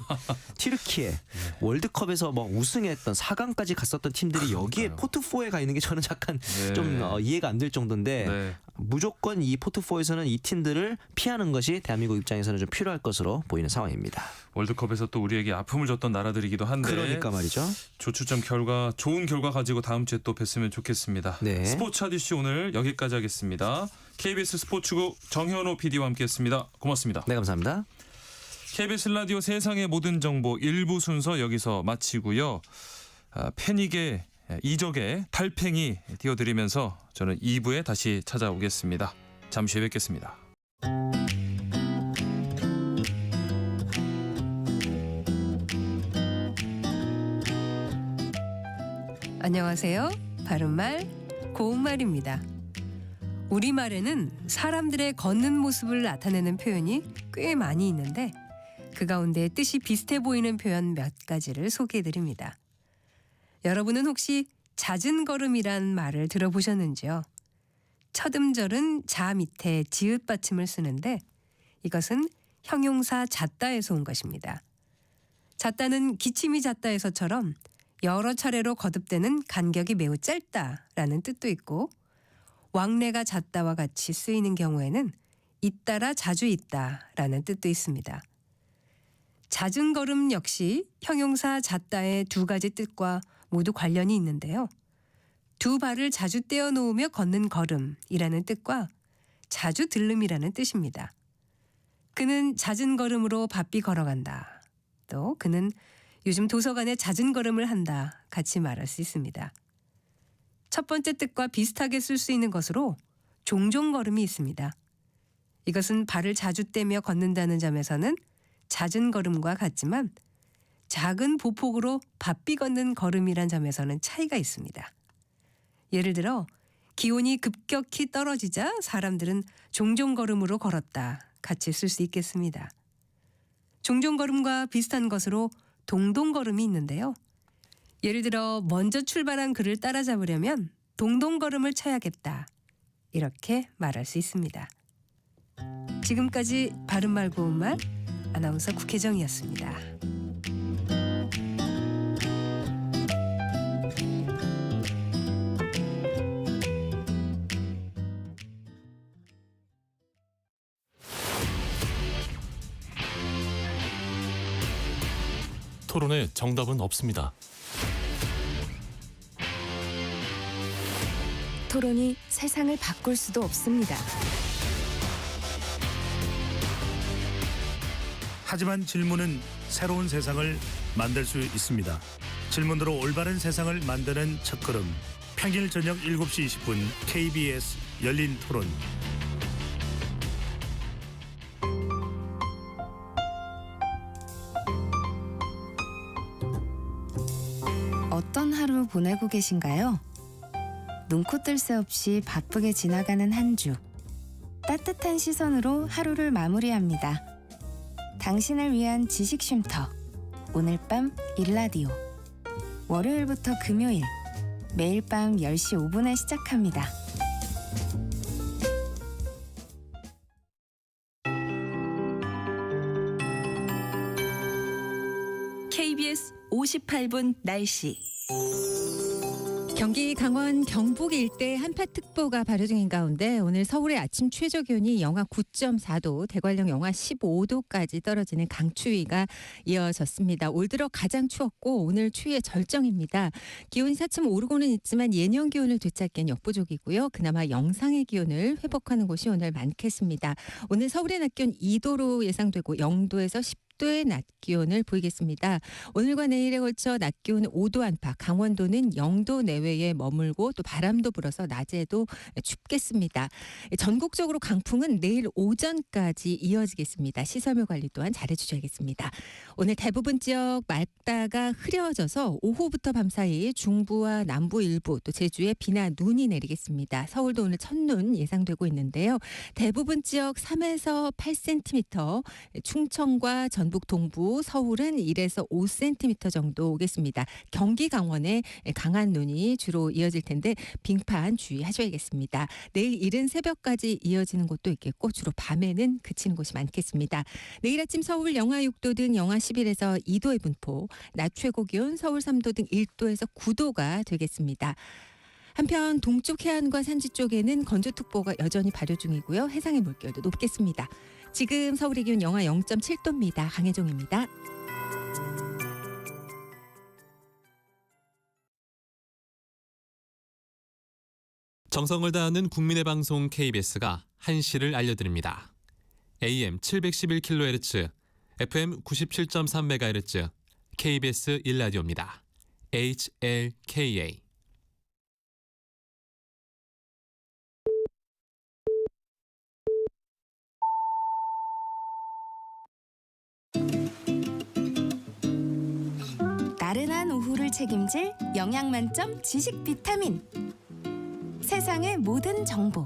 튀르키예, 월드컵에서 뭐 우승했던 4강까지 갔었던 팀들이 여기에 포트 4에 가 있는 게 저는 약간 네. 좀 이해가 안 될 정도인데 네. 무조건 이 포트 4에서는 이 팀들을 피하는 것이 대한민국 입장에서는 좀 필요할 것으로 보이는 상황입니다. 월드컵에서 또 우리에게 아픔을 줬던 나라들이기도 한데 그러니까 말이죠. 조추첨 결과 좋은 결과 가지고 다음 주에 또 뵀으면 좋겠습니다. 네. 스포츠 하디슈 오늘 여기까지 하겠습니다. KBS 스포츠국 정현호 PD와 함께했습니다. 고맙습니다. 네, 감사합니다. KBS 라디오 세상의 모든 정보 1부 순서 여기서 마치고요. 패닉의 이적의 달팽이 띄워드리면서 저는 2부에 다시 찾아오겠습니다. 잠시 후에 뵙겠습니다. 안녕하세요. 바른말 고운말입니다. 우리말에는 사람들의 걷는 모습을 나타내는 표현이 꽤 많이 있는데 그 가운데 뜻이 비슷해 보이는 표현 몇 가지를 소개해드립니다. 여러분은 혹시 잦은 걸음이란 말을 들어보셨는지요? 첫 음절은 자 밑에 지읒 받침을 쓰는데 이것은 형용사 잦다에서 온 것입니다. 잦다는 기침이 잦다에서처럼 여러 차례로 거듭되는 간격이 매우 짧다라는 뜻도 있고 왕래가 잦다와 같이 쓰이는 경우에는 잇따라 자주 있다라는 뜻도 있습니다. 잦은 걸음 역시 형용사 잦다의 두 가지 뜻과 모두 관련이 있는데요. 두 발을 자주 떼어 놓으며 걷는 걸음이라는 뜻과 자주 들름이라는 뜻입니다. 그는 잦은 걸음으로 바삐 걸어간다. 또 그는 요즘 도서관에 잦은 걸음을 한다. 같이 말할 수 있습니다. 첫 번째 뜻과 비슷하게 쓸 수 있는 것으로 종종 걸음이 있습니다. 이것은 발을 자주 떼며 걷는다는 점에서는 잦은 걸음과 같지만 작은 보폭으로 바삐 걷는 걸음이란 점에서는 차이가 있습니다. 예를 들어 기온이 급격히 떨어지자 사람들은 종종 걸음으로 걸었다. 같이 쓸 수 있겠습니다. 종종 걸음과 비슷한 것으로 동동 걸음이 있는데요. 예를 들어 먼저 출발한 그를 따라잡으려면 동동 걸음을 쳐야겠다. 이렇게 말할 수 있습니다. 지금까지 바른말 고운말 아나운서 국혜정이었습니다. 토론에 정답은 없습니다. 토론이 세상을 바꿀 수도 없습니다. 하지만 질문은 새로운 세상을 만들 수 있습니다. 질문으로 올바른 세상을 만드는 첫걸음. 평일 저녁 7시 20분 KBS 열린 토론. 어떤 하루 보내고 계신가요? 눈코 뜰 새 없이 바쁘게 지나가는 한 주. 따뜻한 시선으로 하루를 마무리합니다. 당신을 위한 지식 쉼터. 오늘 밤 일라디오. 월요일부터 금요일. 매일 밤 10시 5분에 시작합니다. KBS 58분 날씨. 경기 강원 경북 일대 한파특보가 발효 중인 가운데 오늘 서울의 아침 최저 기온이 영하 9.4도, 대관령 영하 15도까지 떨어지는 강추위가 이어졌습니다. 올 들어 가장 추웠고 오늘 추위의 절정입니다. 기온이 차츰 오르고는 있지만 예년 기온을 되찾기엔 역부족이고요. 그나마 영상의 기온을 회복하는 곳이 오늘 많겠습니다. 오늘 서울의 낮 기온 2도로 예상되고 영도에서 10도의 낮 기온을 보이겠습니다. 오늘과 내일에 걸쳐 낮 기온은 5도 안팎, 강원도는 0도 내외에 머물고 또 바람도 불어서 낮에도 춥겠습니다. 전국적으로 강풍은 내일 오전까지 이어지겠습니다. 시설물 관리 또한 잘해주셔야겠습니다. 오늘 대부분 지역 맑다가 흐려져서 오후부터 밤사이 중부와 남부 일부 또 제주에 비나 눈이 내리겠습니다. 서울도 오늘 첫눈 예상되고 있는데요. 대부분 지역 3에서 8cm, 충청과 전북 동부, 서울은 1에서 5cm 정도 오겠습니다. 경기 강원에 강한 눈이 주로 이어질 텐데 빙판 주의하셔야겠습니다. 내일 이른 새벽까지 이어지는 곳도 있겠고 주로 밤에는 그치는 곳이 많겠습니다. 내일 아침 서울 영하 6도 등 영하 11에서 2도의 분포, 낮 최고 기온 서울 3도 등 1도에서 9도가 되겠습니다. 한편 동쪽 해안과 산지 쪽에는 건조특보가 여전히 발효 중이고요. 해상의 물결도 높겠습니다. 지금 서울의 기온 영하 0.7도입니다. 강혜종입니다. 정성을 다하는 국민의 방송 KBS가 한시를 알려드립니다. AM 711kHz, FM 97.3MHz, KBS 1라디오입니다. HLKA. 나른한 오후를 책임질 영양 만점 지식 비타민. 세상의 모든 정보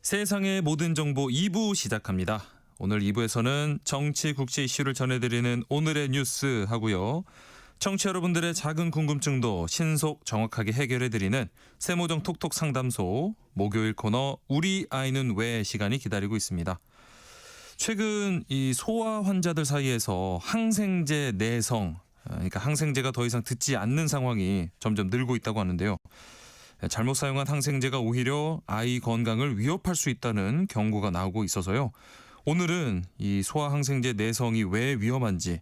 세상의 모든 정보 2부 시작합니다. 오늘 2부에서는 정치, 국제 이슈를 전해드리는 오늘의 뉴스 하고요. 청취자 여러분들의 작은 궁금증도 신속 정확하게 해결해드리는 세모정 톡톡 상담소 목요일 코너 우리 아이는 왜 시간이 기다리고 있습니다. 최근 이 소아 환자들 사이에서 항생제 내성, 그러니까 항생제가 더 이상 듣지 않는 상황이 점점 늘고 있다고 하는데요. 잘못 사용한 항생제가 오히려 아이 건강을 위협할 수 있다는 경고가 나오고 있어서요. 오늘은 이 소아 항생제 내성이 왜 위험한지,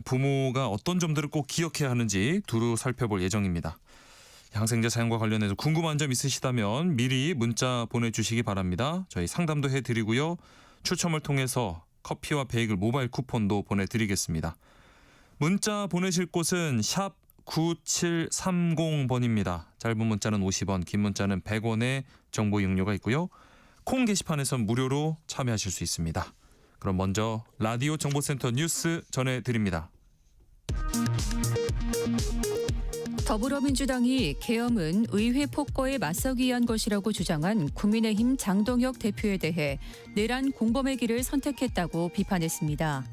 부모가 어떤 점들을 꼭 기억해야 하는지 두루 살펴볼 예정입니다. 항생제 사용과 관련해서 궁금한 점 있으시다면 미리 문자 보내주시기 바랍니다. 저희 상담도 해드리고요. 추첨을 통해서 커피와 베이글 모바일 쿠폰도 보내드리겠습니다. 문자 보내실 곳은 샵 9730번입니다. 짧은 문자는 50원, 긴 문자는 100원의 정보 이용료가 있고요. 콩 게시판에선 무료로 참여하실 수 있습니다. 그럼 먼저 라디오 정보센터 뉴스 전해드립니다. 더불어민주당이 계엄은 의회 폭거에 맞서기 위한 것이라고 주장한 국민의힘 장동혁 대표에 대해 내란 공범의 길을 선택했다고 비판했습니다.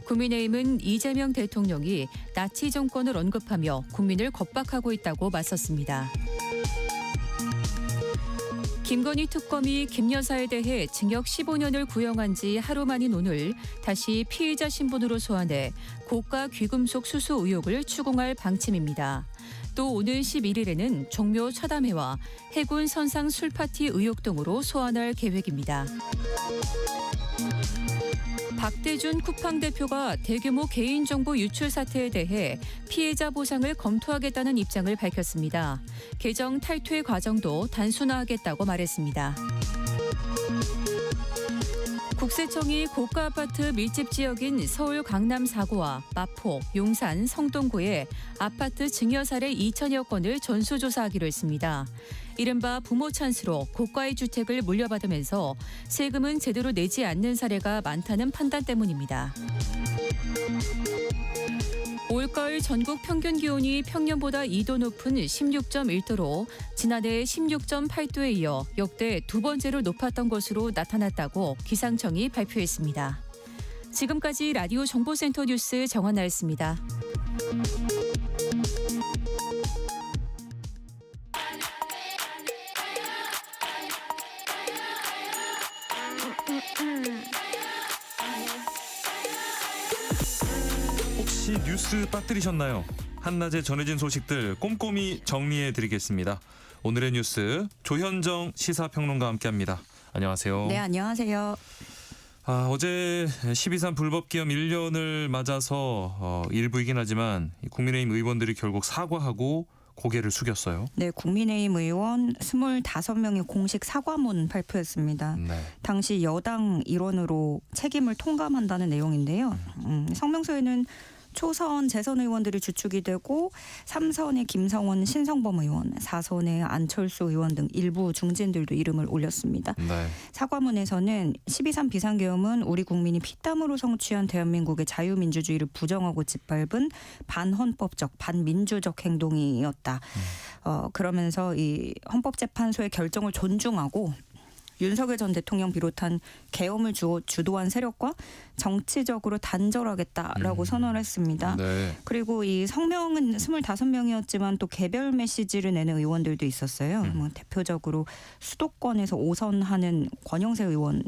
국민의힘은 이재명 대통령이 나치 정권을 언급하며 국민을 겁박하고 있다고 맞섰습니다. 김건희 특검이 김 여사에 대해 징역 15년을 구형한 지 하루 만인 오늘 다시 피의자 신분으로 소환해 고가 귀금속 수수 의혹을 추궁할 방침입니다. 또 오는 11일에는 종묘 차담회와 해군 선상 술파티 의혹 등으로 소환할 계획입니다. 박대준 쿠팡 대표가 대규모 개인정보 유출 사태에 대해 피해자 보상을 검토하겠다는 입장을 밝혔습니다. 계정 탈퇴 과정도 단순화하겠다고 말했습니다. 국세청이 고가 아파트 밀집 지역인 서울 강남 4구와 마포, 용산, 성동구에 아파트 증여 사례 2천여 건을 전수조사하기로 했습니다. 이른바 부모 찬스로 고가의 주택을 물려받으면서 세금은 제대로 내지 않는 사례가 많다는 판단 때문입니다. 올가을 전국 평균 기온이 평년보다 2도 높은 16.1도로 지난해 16.8도에 이어 역대 두 번째로 높았던 것으로 나타났다고 기상청이 발표했습니다. 지금까지 라디오 정보센터 뉴스 정한나였습니다. 혹시 뉴스 빠뜨리셨나요? 한낮에 전해진 소식들 꼼꼼히 정리해드리겠습니다. 오늘의 뉴스 조현정 시사평론가와 함께합니다. 안녕하세요. 네, 안녕하세요. 어제 12.3 불법기엄 1년을 맞아서 일부이긴 하지만 국민의힘 의원들이 결국 사과하고 고개를 숙였어요. 네, 국민의힘 의원 25명의 공식 사과문 발표했습니다. 네. 당시 여당 일원으로 책임을 통감한다는 내용인데요. 성명서에는 초선 재선 의원들이 주축이 되고 3선의 김성원 신성범 의원, 4선의 안철수 의원 등 일부 중진들도 이름을 올렸습니다. 네. 사과문에서는 12.3 비상계엄은 우리 국민이 피땀으로 성취한 대한민국의 자유민주주의를 부정하고 짓밟은 반헌법적, 반민주적 행동이었다. 그러면서 이 헌법재판소의 결정을 존중하고 윤석열 전 대통령 비롯한 계엄을 주도한 세력과 정치적으로 단절하겠다라고 선언했습니다. 네. 그리고 이 성명은 25명이었지만 또 개별 메시지를 내는 의원들도 있었어요. 뭐 대표적으로 수도권에서 5선하는 권영세 의원.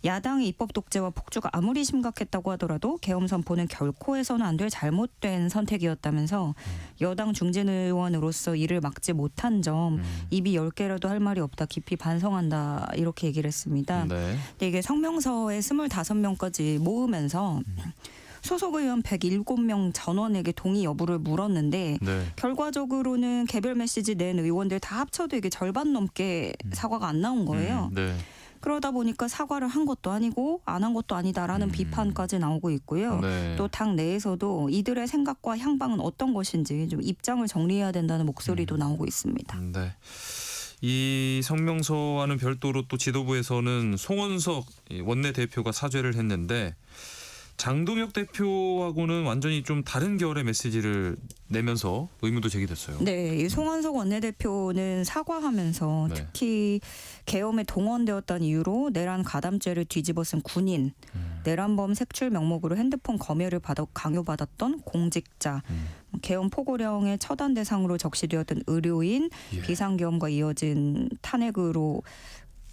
야당의 입법 독재와 폭주가 아무리 심각했다고 하더라도 계엄 선포는 결코 해서는 안 될 잘못된 선택이었다면서 여당 중진 의원으로서 이를 막지 못한 점 입이 10개라도 할 말이 없다 깊이 반성한다 이렇게 얘기를 했습니다. 네. 근데 이게 성명서에 25명까지 모으면서 소속 의원 107명 전원에게 동의 여부를 물었는데 네. 결과적으로는 개별 메시지 낸 의원들 다 합쳐도 이게 절반 넘게 사과가 안 나온 거예요. 네. 그러다 보니까 사과를 한 것도 아니고 안 한 것도 아니다라는 비판까지 나오고 있고요. 네. 또 당 내에서도 이들의 생각과 향방은 어떤 것인지 좀 입장을 정리해야 된다는 목소리도 나오고 있습니다. 네. 이 성명서와는 별도로 또 지도부에서는 송원석 원내대표가 사죄를 했는데 장동혁 대표하고는 완전히 좀 다른 결의 메시지를 내면서 의문도 제기됐어요. 네, 이 송원석 원내대표는 사과하면서 네. 특히 계엄에 동원되었다는 이유로 내란 가담죄를 뒤집어쓴 군인, 내란범 색출 명목으로 핸드폰 검열을 강요받았던 공직자, 계엄 포고령의 처단 대상으로 적시되었던 의료인, 예. 비상계엄과 이어진 탄핵으로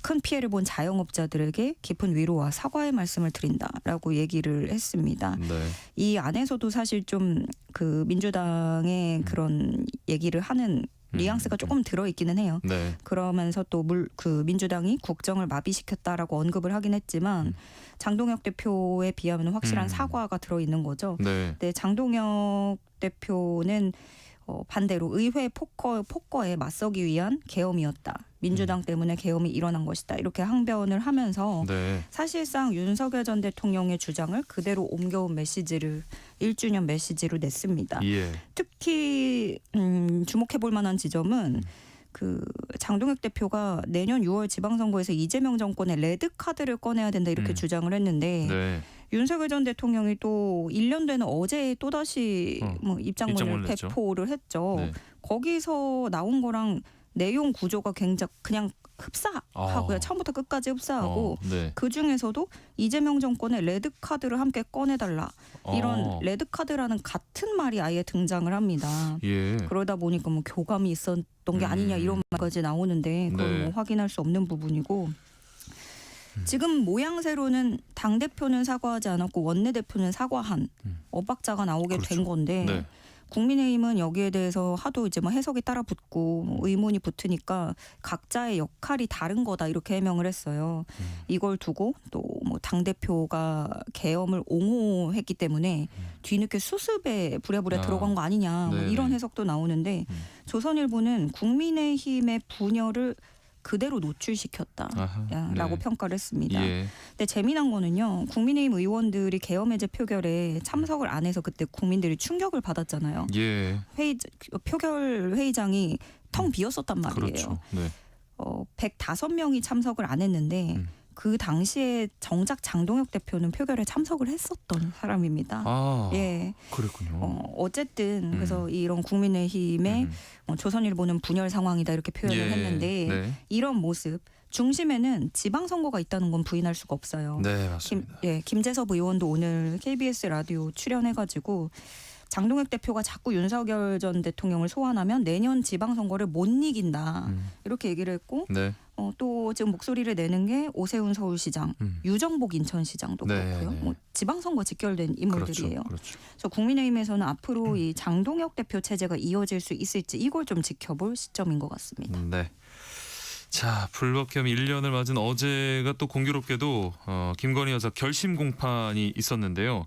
큰 피해를 본 자영업자들에게 깊은 위로와 사과의 말씀을 드린다라고 얘기를 했습니다. 네. 이 안에서도 사실 좀 그 민주당의 그런 얘기를 하는 뉘앙스가 조금 들어있기는 해요. 네. 그러면서 또 그 민주당이 국정을 마비시켰다라고 언급을 하긴 했지만 장동혁 대표에 비하면 확실한 사과가 들어있는 거죠. 네. 근데 장동혁 대표는 반대로 의회 폭거에 맞서기 위한 계엄이었다. 민주당 때문에 계엄이 일어난 것이다. 이렇게 항변을 하면서 네. 사실상 윤석열 전 대통령의 주장을 그대로 옮겨온 메시지를 1주년 메시지로 냈습니다. 예. 특히 주목해볼 만한 지점은 그 장동혁 대표가 내년 6월 지방선거에서 이재명 정권의 레드카드를 꺼내야 된다 이렇게 주장을 했는데 네. 윤석열 전 대통령이 또 1년 되는 어제 또다시 입장문을 냈죠. 배포를 했죠. 네. 거기서 나온 거랑 내용 구조가 굉장히 그냥 흡사하고요. 처음부터 끝까지 흡사하고 네. 그중에서도 이재명 정권의 레드카드를 함께 꺼내달라. 이런 레드카드라는 같은 말이 아예 등장을 합니다. 예. 그러다 보니까 뭐 교감이 있었던 게 아니냐 이런 말까지 나오는데 그걸 네. 뭐 확인할 수 없는 부분이고 지금 모양새로는 당대표는 사과하지 않았고 원내대표는 사과한 엇박자가 나오게 그렇죠. 된 건데 네. 국민의힘은 여기에 대해서 하도 이제 뭐 해석이 따라 붙고 뭐 의문이 붙으니까 각자의 역할이 다른 거다 이렇게 해명을 했어요. 이걸 두고 또 뭐 당대표가 계엄을 옹호했기 때문에 뒤늦게 수습에 부랴부랴 들어간 거 아니냐 뭐 네네. 이런 해석도 나오는데 조선일보는 국민의힘의 분열을 그대로 노출시켰다라고 아하, 네. 평가를 했습니다. 예. 근데 재미난 거는요. 국민의힘 의원들이 계엄 해제 표결에 참석을 안 해서 그때 국민들이 충격을 받았잖아요. 예. 표결 회의장이 텅 비었었단 말이에요. 그렇죠. 네. 105명이 참석을 안 했는데 그 당시에 정작 장동혁 대표는 표결에 참석을 했었던 사람입니다. 아, 예. 그랬군요. 어쨌든 그래서 이런 국민의힘의 조선일보는 분열 상황이다 이렇게 표현을 예. 했는데 네. 이런 모습 중심에는 지방선거가 있다는 건 부인할 수가 없어요. 네, 맞습니다. 김재섭 의원도 오늘 KBS 라디오 출연해가지고 장동혁 대표가 자꾸 윤석열 전 대통령을 소환하면 내년 지방선거를 못 이긴다 이렇게 얘기를 했고 네. 또 지금 목소리를 내는 게 오세훈 서울시장, 유정복 인천시장도 네, 그렇고요. 네. 뭐 지방선거 직결된 인물들이에요. 그렇죠. 그렇죠. 그래서 국민의힘에서는 앞으로 이 장동혁 대표 체제가 이어질 수 있을지 이걸 좀 지켜볼 시점인 것 같습니다. 네. 자, 불법계엄 1년을 맞은 어제가 또 공교롭게도 김건희 여사 결심 공판이 있었는데요.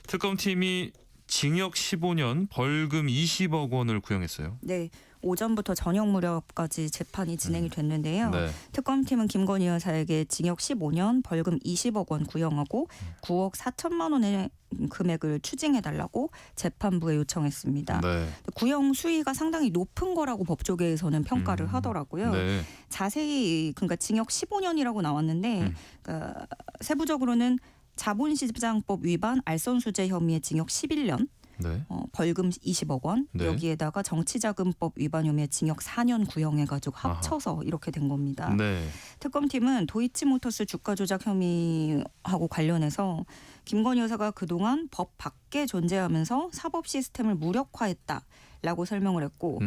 특검팀이 징역 15년, 벌금 20억 원을 구형했어요. 네. 오전부터 저녁 무렵까지 재판이 진행이 됐는데요. 네. 특검팀은 김건희 여사에게 징역 15년, 벌금 20억 원 구형하고 9억 4천만 원의 금액을 추징해달라고 재판부에 요청했습니다. 네. 구형 수위가 상당히 높은 거라고 법조계에서는 평가를 하더라고요. 네. 자세히 그러니까 징역 15년이라고 나왔는데 그러니까 세부적으로는 자본시장법 위반 알선수재 혐의의 징역 11년, 네. 벌금 20억 원, 네. 여기에다가 정치자금법 위반 혐의의 징역 4년 구형해가지고 합쳐서 이렇게 된 겁니다. 네. 특검팀은 도이치모터스 주가 조작 혐의하고 관련해서 김건희 여사가 그동안 법 밖에 존재하면서 사법 시스템을 무력화했다라고 설명을 했고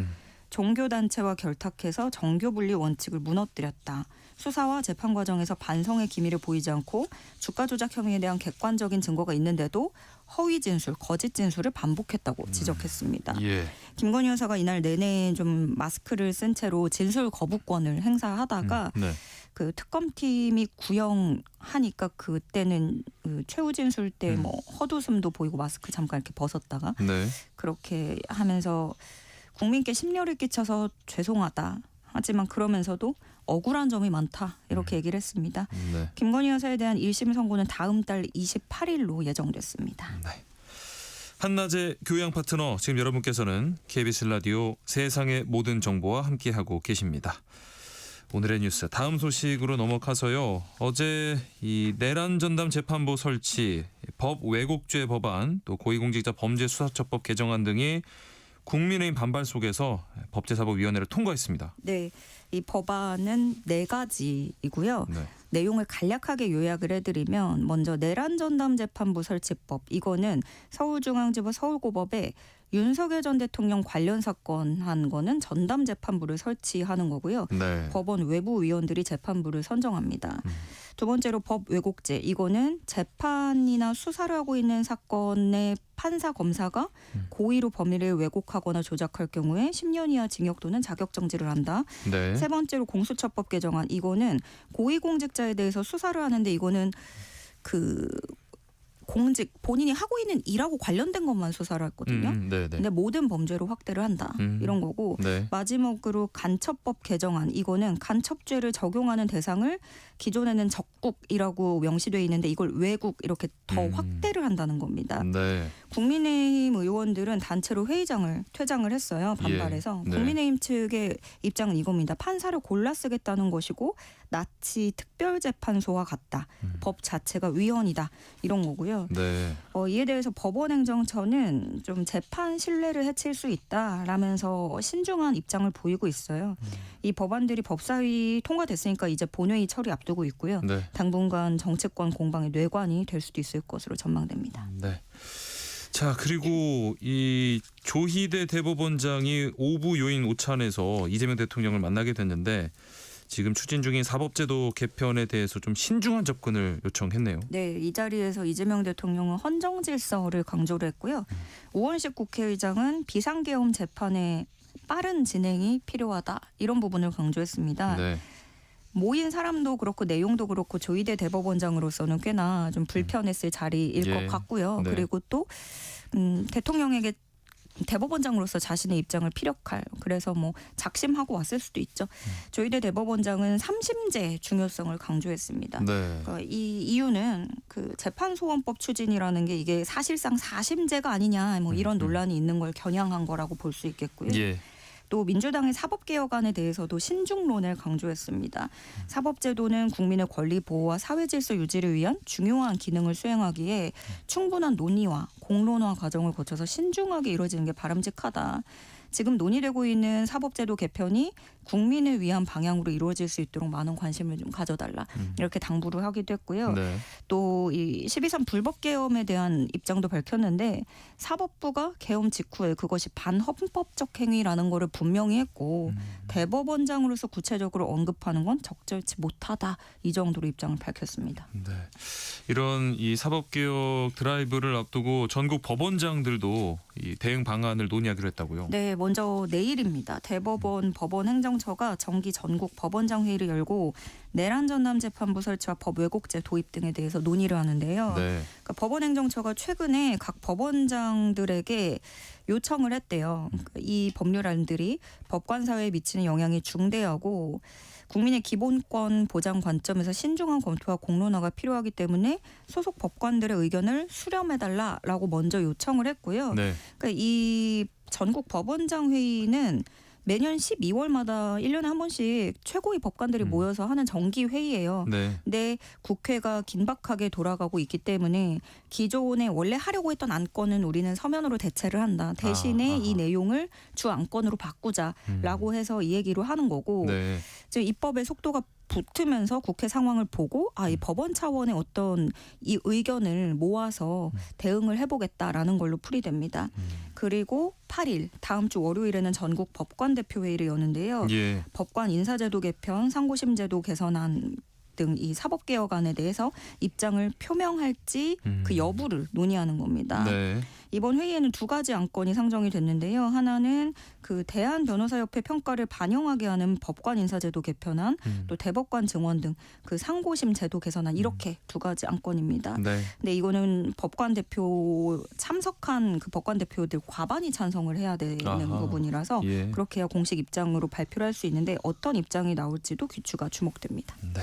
종교단체와 결탁해서 정교분리 원칙을 무너뜨렸다. 수사와 재판 과정에서 반성의 기미를 보이지 않고 주가 조작 혐의에 대한 객관적인 증거가 있는데도 허위 진술, 거짓 진술을 반복했다고 지적했습니다. 예. 김건희 여사가 이날 내내 좀 마스크를 쓴 채로 진술 거부권을 행사하다가 네. 그 특검팀이 구형하니까 그때는 그 최후 진술 때 뭐 헛웃음도 보이고 마스크 잠깐 이렇게 벗었다가 네. 그렇게 하면서 국민께 심려를 끼쳐서 죄송하다. 하지만 그러면서도 억울한 점이 많다. 이렇게 얘기를 했습니다. 네. 김건희 여사에 대한 1심 선고는 다음 달 28일로 예정됐습니다. 네. 한낮의 교양 파트너 지금 여러분께서는 KBS 라디오 세상의 모든 정보와 함께하고 계십니다. 오늘의 뉴스 다음 소식으로 넘어가서요. 어제 이 내란 전담 재판부 설치, 법 왜곡죄 법안, 또 고위공직자 범죄수사처법 개정안 등이 국민의힘 반발 속에서 법제사법위원회를 통과했습니다. 네, 이 법안은 4가지이고요. 네. 내용을 간략하게 요약을 해드리면 먼저 내란 전담 재판부 설치법, 이거는 서울중앙지법 서울고법에 윤석열 전 대통령 관련 사건 한 거는 전담 재판부를 설치하는 거고요. 네. 법원 외부 위원들이 재판부를 선정합니다. 두 번째로 법 왜곡죄, 이거는 재판이나 수사를 하고 있는 사건의 판사 검사가 고의로 범위를 왜곡하거나 조작할 경우에 10년 이하 징역 또는 자격 정지를 한다. 네. 세 번째로 공수처법 개정안, 이거는 고위공직자에 대해서 수사를 하는데 이거는 그 공직 본인이 하고 있는 일하고 관련된 것만 수사를 했거든요. 네. 근데 모든 범죄로 확대를 한다. 이런 거고 네. 마지막으로 간첩법 개정안, 이거는 간첩죄를 적용하는 대상을 기존에는 적국이라고 명시되어 있는데 이걸 외국 이렇게 더 확대를 한다는 겁니다. 네. 국민의힘 의원들은 단체로 퇴장을 했어요. 반발해서. 예. 네. 국민의힘 측의 입장은 이겁니다. 판사를 골라 쓰겠다는 것이고 나치 특별재판소와 같다. 법 자체가 위헌이다. 이런 거고요. 네. 이에 대해서 법원행정처는 좀 재판 신뢰를 해칠 수 있다라면서 신중한 입장을 보이고 있어요. 이 법안들이 법사위 통과됐으니까 이제 본회의 처리 앞두고 있고요. 네. 당분간 정치권 공방의 뇌관이 될 수도 있을 것으로 전망됩니다. 네. 자, 그리고 이 조희대 대법원장이 오부 요인 오찬에서 이재명 대통령을 만나게 됐는데 지금 추진 중인 사법제도 개편에 대해서 좀 신중한 접근을 요청했네요. 네, 이 자리에서 이재명 대통령은 헌정질서를 강조를 했고요. 우원식 국회의장은 비상계엄 재판의 빠른 진행이 필요하다. 이런 부분을 강조했습니다. 네. 모인 사람도 그렇고 내용도 그렇고 조희대 대법원장으로서는 꽤나 좀 불편했을 자리일 것 같고요. 네. 그리고 또 대통령에게 대법원장으로서 자신의 입장을 피력할, 그래서 뭐 작심하고 왔을 수도 있죠. 조희대 대법원장은 3심제 중요성을 강조했습니다. 네. 그러니까 이 이유는 그 재판소원법 추진이라는 게 이게 사실상 4심제가 아니냐 뭐 이런 논란이 있는 걸 겨냥한 거라고 볼 수 있겠고요. 예. 또 민주당의 사법개혁안에 대해서도 신중론을 강조했습니다. 사법제도는 국민의 권리 보호와 사회질서 유지를 위한 중요한 기능을 수행하기에 충분한 논의와 공론화 과정을 거쳐서 신중하게 이루어지는 게 바람직하다. 지금 논의되고 있는 사법제도 개편이 국민을 위한 방향으로 이루어질 수 있도록 많은 관심을 좀 가져달라. 이렇게 당부를 하기도 했고요. 네. 또 이 12.3 불법 계엄에 대한 입장도 밝혔는데 사법부가 계엄 직후에 그것이 반헌법적 행위라는 거를 분명히 했고 대법원장으로서 구체적으로 언급하는 건 적절치 못하다. 이 정도로 입장을 밝혔습니다. 네. 이런 이 사법개혁 드라이브를 앞두고 전국 법원장들도 이 대응 방안을 논의하기로 했다고요? 네, 먼저 내일입니다. 대법원 법원행정처가 정기 전국 법원장 회의를 열고 내란 전담 재판부 설치와 법 왜곡죄 도입 등에 대해서 논의를 하는데요. 네. 그러니까 법원행정처가 최근에 각 법원장들에게 요청을 했대요. 이 법률안들이 법관 사회에 미치는 영향이 중대하고 국민의 기본권 보장 관점에서 신중한 검토와 공론화가 필요하기 때문에 소속 법관들의 의견을 수렴해달라라고 먼저 요청을 했고요. 네. 그러니까 이 전국 법원장 회의는 매년 12월마다 1년에 한 번씩 최고위 법관들이 모여서 하는 정기 회의예요. 네. 근데 국회가 긴박하게 돌아가고 있기 때문에 기존에 원래 하려고 했던 안건은 우리는 서면으로 대체를 한다. 대신에 이 내용을 주 안건으로 바꾸자라고 해서 이 얘기로 하는 거고 네. 지금 입법의 속도가 붙으면서 국회 상황을 보고 이 법원 차원의 어떤 이 의견을 모아서 대응을 해보겠다라는 걸로 풀이됩니다. 그리고 8일 다음 주 월요일에는 전국 법관 대표 회의를 여는데요. 예. 법관 인사제도 개편, 상고심제도 개선안 등 이 사법개혁안에 대해서 입장을 표명할지 그 여부를 논의하는 겁니다. 네. 이번 회의에는 2가지 안건이 상정이 됐는데요. 하나는 그 대한변호사협회 평가를 반영하게 하는 법관 인사제도 개편안, 또 대법관 증원 등 그 상고심 제도 개선안, 이렇게 2가지 안건입니다. 네. 근데 이거는 법관 대표 참석한 그 법관 대표들 과반이 찬성을 해야 되는 아하. 부분이라서 예. 그렇게 해야 공식 입장으로 발표를 할 수 있는데 어떤 입장이 나올지도 귀추가 주목됩니다. 네.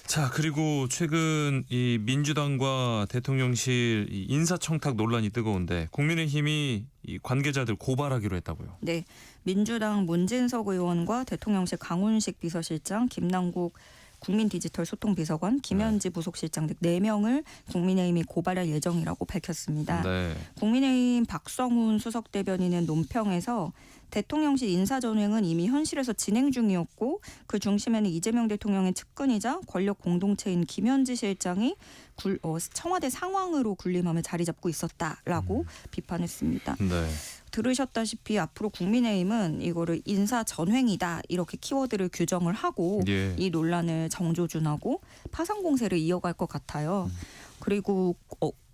자, 그리고 최근 이 민주당과 대통령실 이 인사청탁 논란이 뜨거운데 국민의힘이 이 관계자들 고발하기로 했다고요. 네, 민주당 문진석 의원과 대통령실 강훈식 비서실장, 김남국 국민디지털소통비서관, 김현지 부속실장 등 4명을 국민의힘이 고발할 예정이라고 밝혔습니다. 네. 국민의힘 박성훈 수석대변인은 논평에서 대통령실 인사전횡은 이미 현실에서 진행 중이었고 그 중심에는 이재명 대통령의 측근이자 권력 공동체인 김현지 실장이 청와대 상황으로 군림하며 자리 잡고 있었다라고 비판했습니다. 네. 들으셨다시피 앞으로 국민의힘은 이거를 인사전횡이다 이렇게 키워드를 규정을 하고 예. 이 논란을 정조준하고 파상 공세를 이어갈 것 같아요. 그리고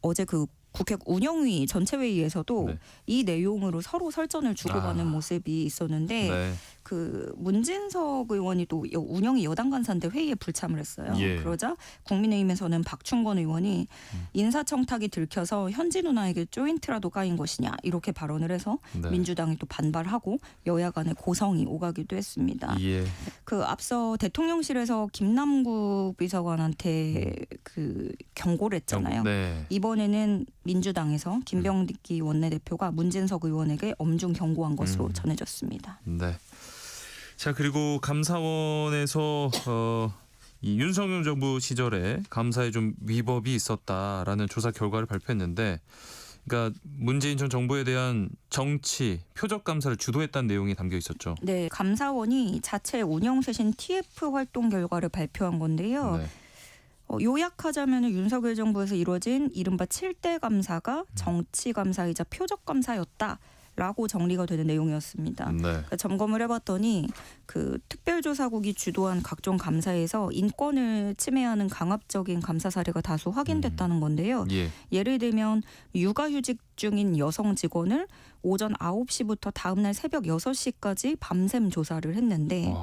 어제 그 국회 운영위 전체회의에서도 네. 이 내용으로 서로 설전을 주고받는 모습이 있었는데 네. 그 문진석 의원이 또 운영위 여당 간사인데 회의에 불참을 했어요. 예. 그러자 국민의힘에서는 박충건 의원이 인사청탁이 들켜서 현지 누나에게 조인트라도 까인 것이냐 이렇게 발언을 해서 네. 민주당이 또 반발하고 여야 간의 고성이 오가기도 했습니다. 예. 그 앞서 대통령실에서 김남국 비서관한테 그 경고를 했잖아요. 네. 이번에는 민주당에서 김병기 원내대표가 문진석 의원에게 엄중 경고한 것으로 전해졌습니다. 네. 자, 그리고 감사원에서 이 윤석열 정부 시절에 감사에 좀 위법이 있었다라는 조사 결과를 발표했는데, 그러니까 문재인 전 정부에 대한 정치 표적 감사를 주도했다는 내용이 담겨 있었죠. 네, 감사원이 자체 운영 쇄신 TF 활동 결과를 발표한 건데요. 네. 요약하자면 윤석열 정부에서 이루어진 이른바 7대 감사가 정치 감사이자 표적 감사였다라고 정리가 되는 내용이었습니다. 네. 그러니까 점검을 해봤더니 그 특별조사국이 주도한 각종 감사에서 인권을 침해하는 강압적인 감사 사례가 다수 확인됐다는 건데요. 예. 예를 들면 육아휴직 중인 여성 직원을 오전 9시부터 다음날 새벽 6시까지 밤샘 조사를 했는데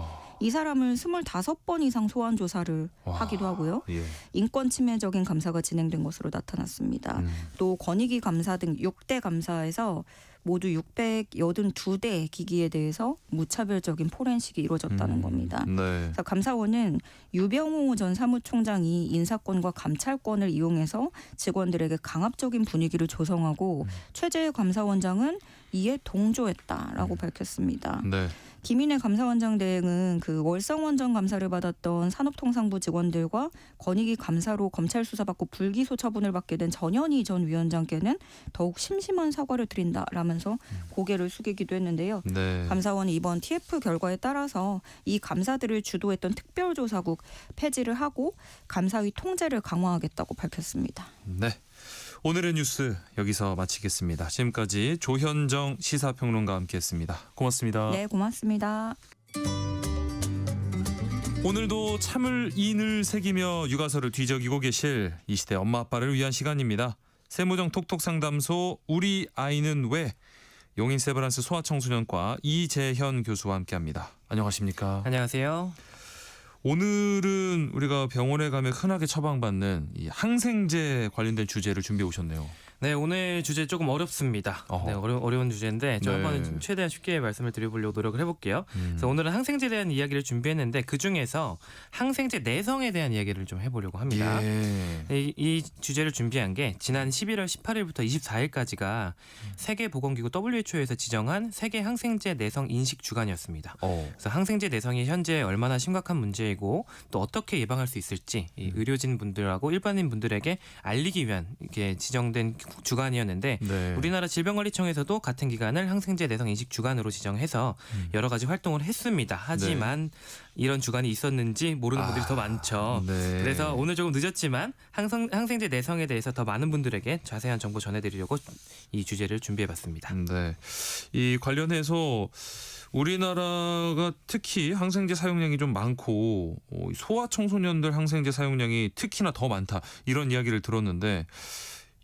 이 사람을 25번 이상 소환 조사를 하기도 하고요. 예. 인권 침해적인 감사가 진행된 것으로 나타났습니다. 또 권익위 감사 등 6대 감사에서 모두 682대 기기에 대해서 무차별적인 포렌식이 이루어졌다는 겁니다. 네. 그래서 감사원은 유병호 전 사무총장이 인사권과 감찰권을 이용해서 직원들에게 강압적인 분위기를 조성하고 최재해 감사원장은 이에 동조했다라고 밝혔습니다. 네. 김인혜 감사원장 대행은 그 월성원전 감사를 받았던 산업통상부 직원들과 권익위 감사로 검찰 수사받고 불기소 처분을 받게 된 전현희 전 위원장께는 더욱 심심한 사과를 드린다라면서 고개를 숙이기도 했는데요. 네. 감사원이 이번 TF 결과에 따라서 이 감사들을 주도했던 특별조사국 폐지를 하고 감사위 통제를 강화하겠다고 밝혔습니다. 네. 오늘의 뉴스 여기서 마치겠습니다. 지금까지 조현정 시사평론가와 함께했습니다. 고맙습니다. 네, 고맙습니다. 오늘도 참을 인을 새기며 육아서를 뒤적이고 계실 이 시대 엄마 아빠를 위한 시간입니다. 세무정 톡톡상담소 우리 아이는 왜? 용인세브란스 소아청소년과 이재현 교수와 함께합니다. 안녕하십니까? 안녕하세요. 오늘은 우리가 병원에 가면 흔하게 처방받는 이 항생제 관련된 주제를 준비해 오셨네요. 네, 오늘 주제 조금 어렵습니다. 네, 어려운 주제인데 좀 한번 좀 최대한 쉽게 말씀을 드려보려고 노력을 해볼게요. 그래서 오늘은 항생제에 대한 이야기를 준비했는데 그 중에서 항생제 내성에 대한 이야기를 좀 해보려고 합니다. 예. 이 주제를 준비한 게 지난 11월 18일부터 24일까지가 세계보건기구 WHO에서 지정한 세계 항생제 내성 인식 주간이었습니다. 그래서 항생제 내성이 현재 얼마나 심각한 문제이고 또 어떻게 예방할 수 있을지 이 의료진 분들하고 일반인 분들에게 알리기 위한 이게 지정된 주간이었는데 네. 우리나라 질병관리청에서도 같은 기간을 항생제 내성 인식 주간으로 지정해서 여러 가지 활동을 했습니다. 하지만 이런 주간이 있었는지 모르는 분들이 더 많죠. 네. 그래서 오늘 조금 늦었지만 항생제 내성에 대해서 더 많은 분들에게 자세한 정보 전해드리려고 이 주제를 준비해봤습니다. 네. 이 관련해서 우리나라가 특히 항생제 사용량이 좀 많고 소아청소년들 항생제 사용량이 특히나 더 많다 이런 이야기를 들었는데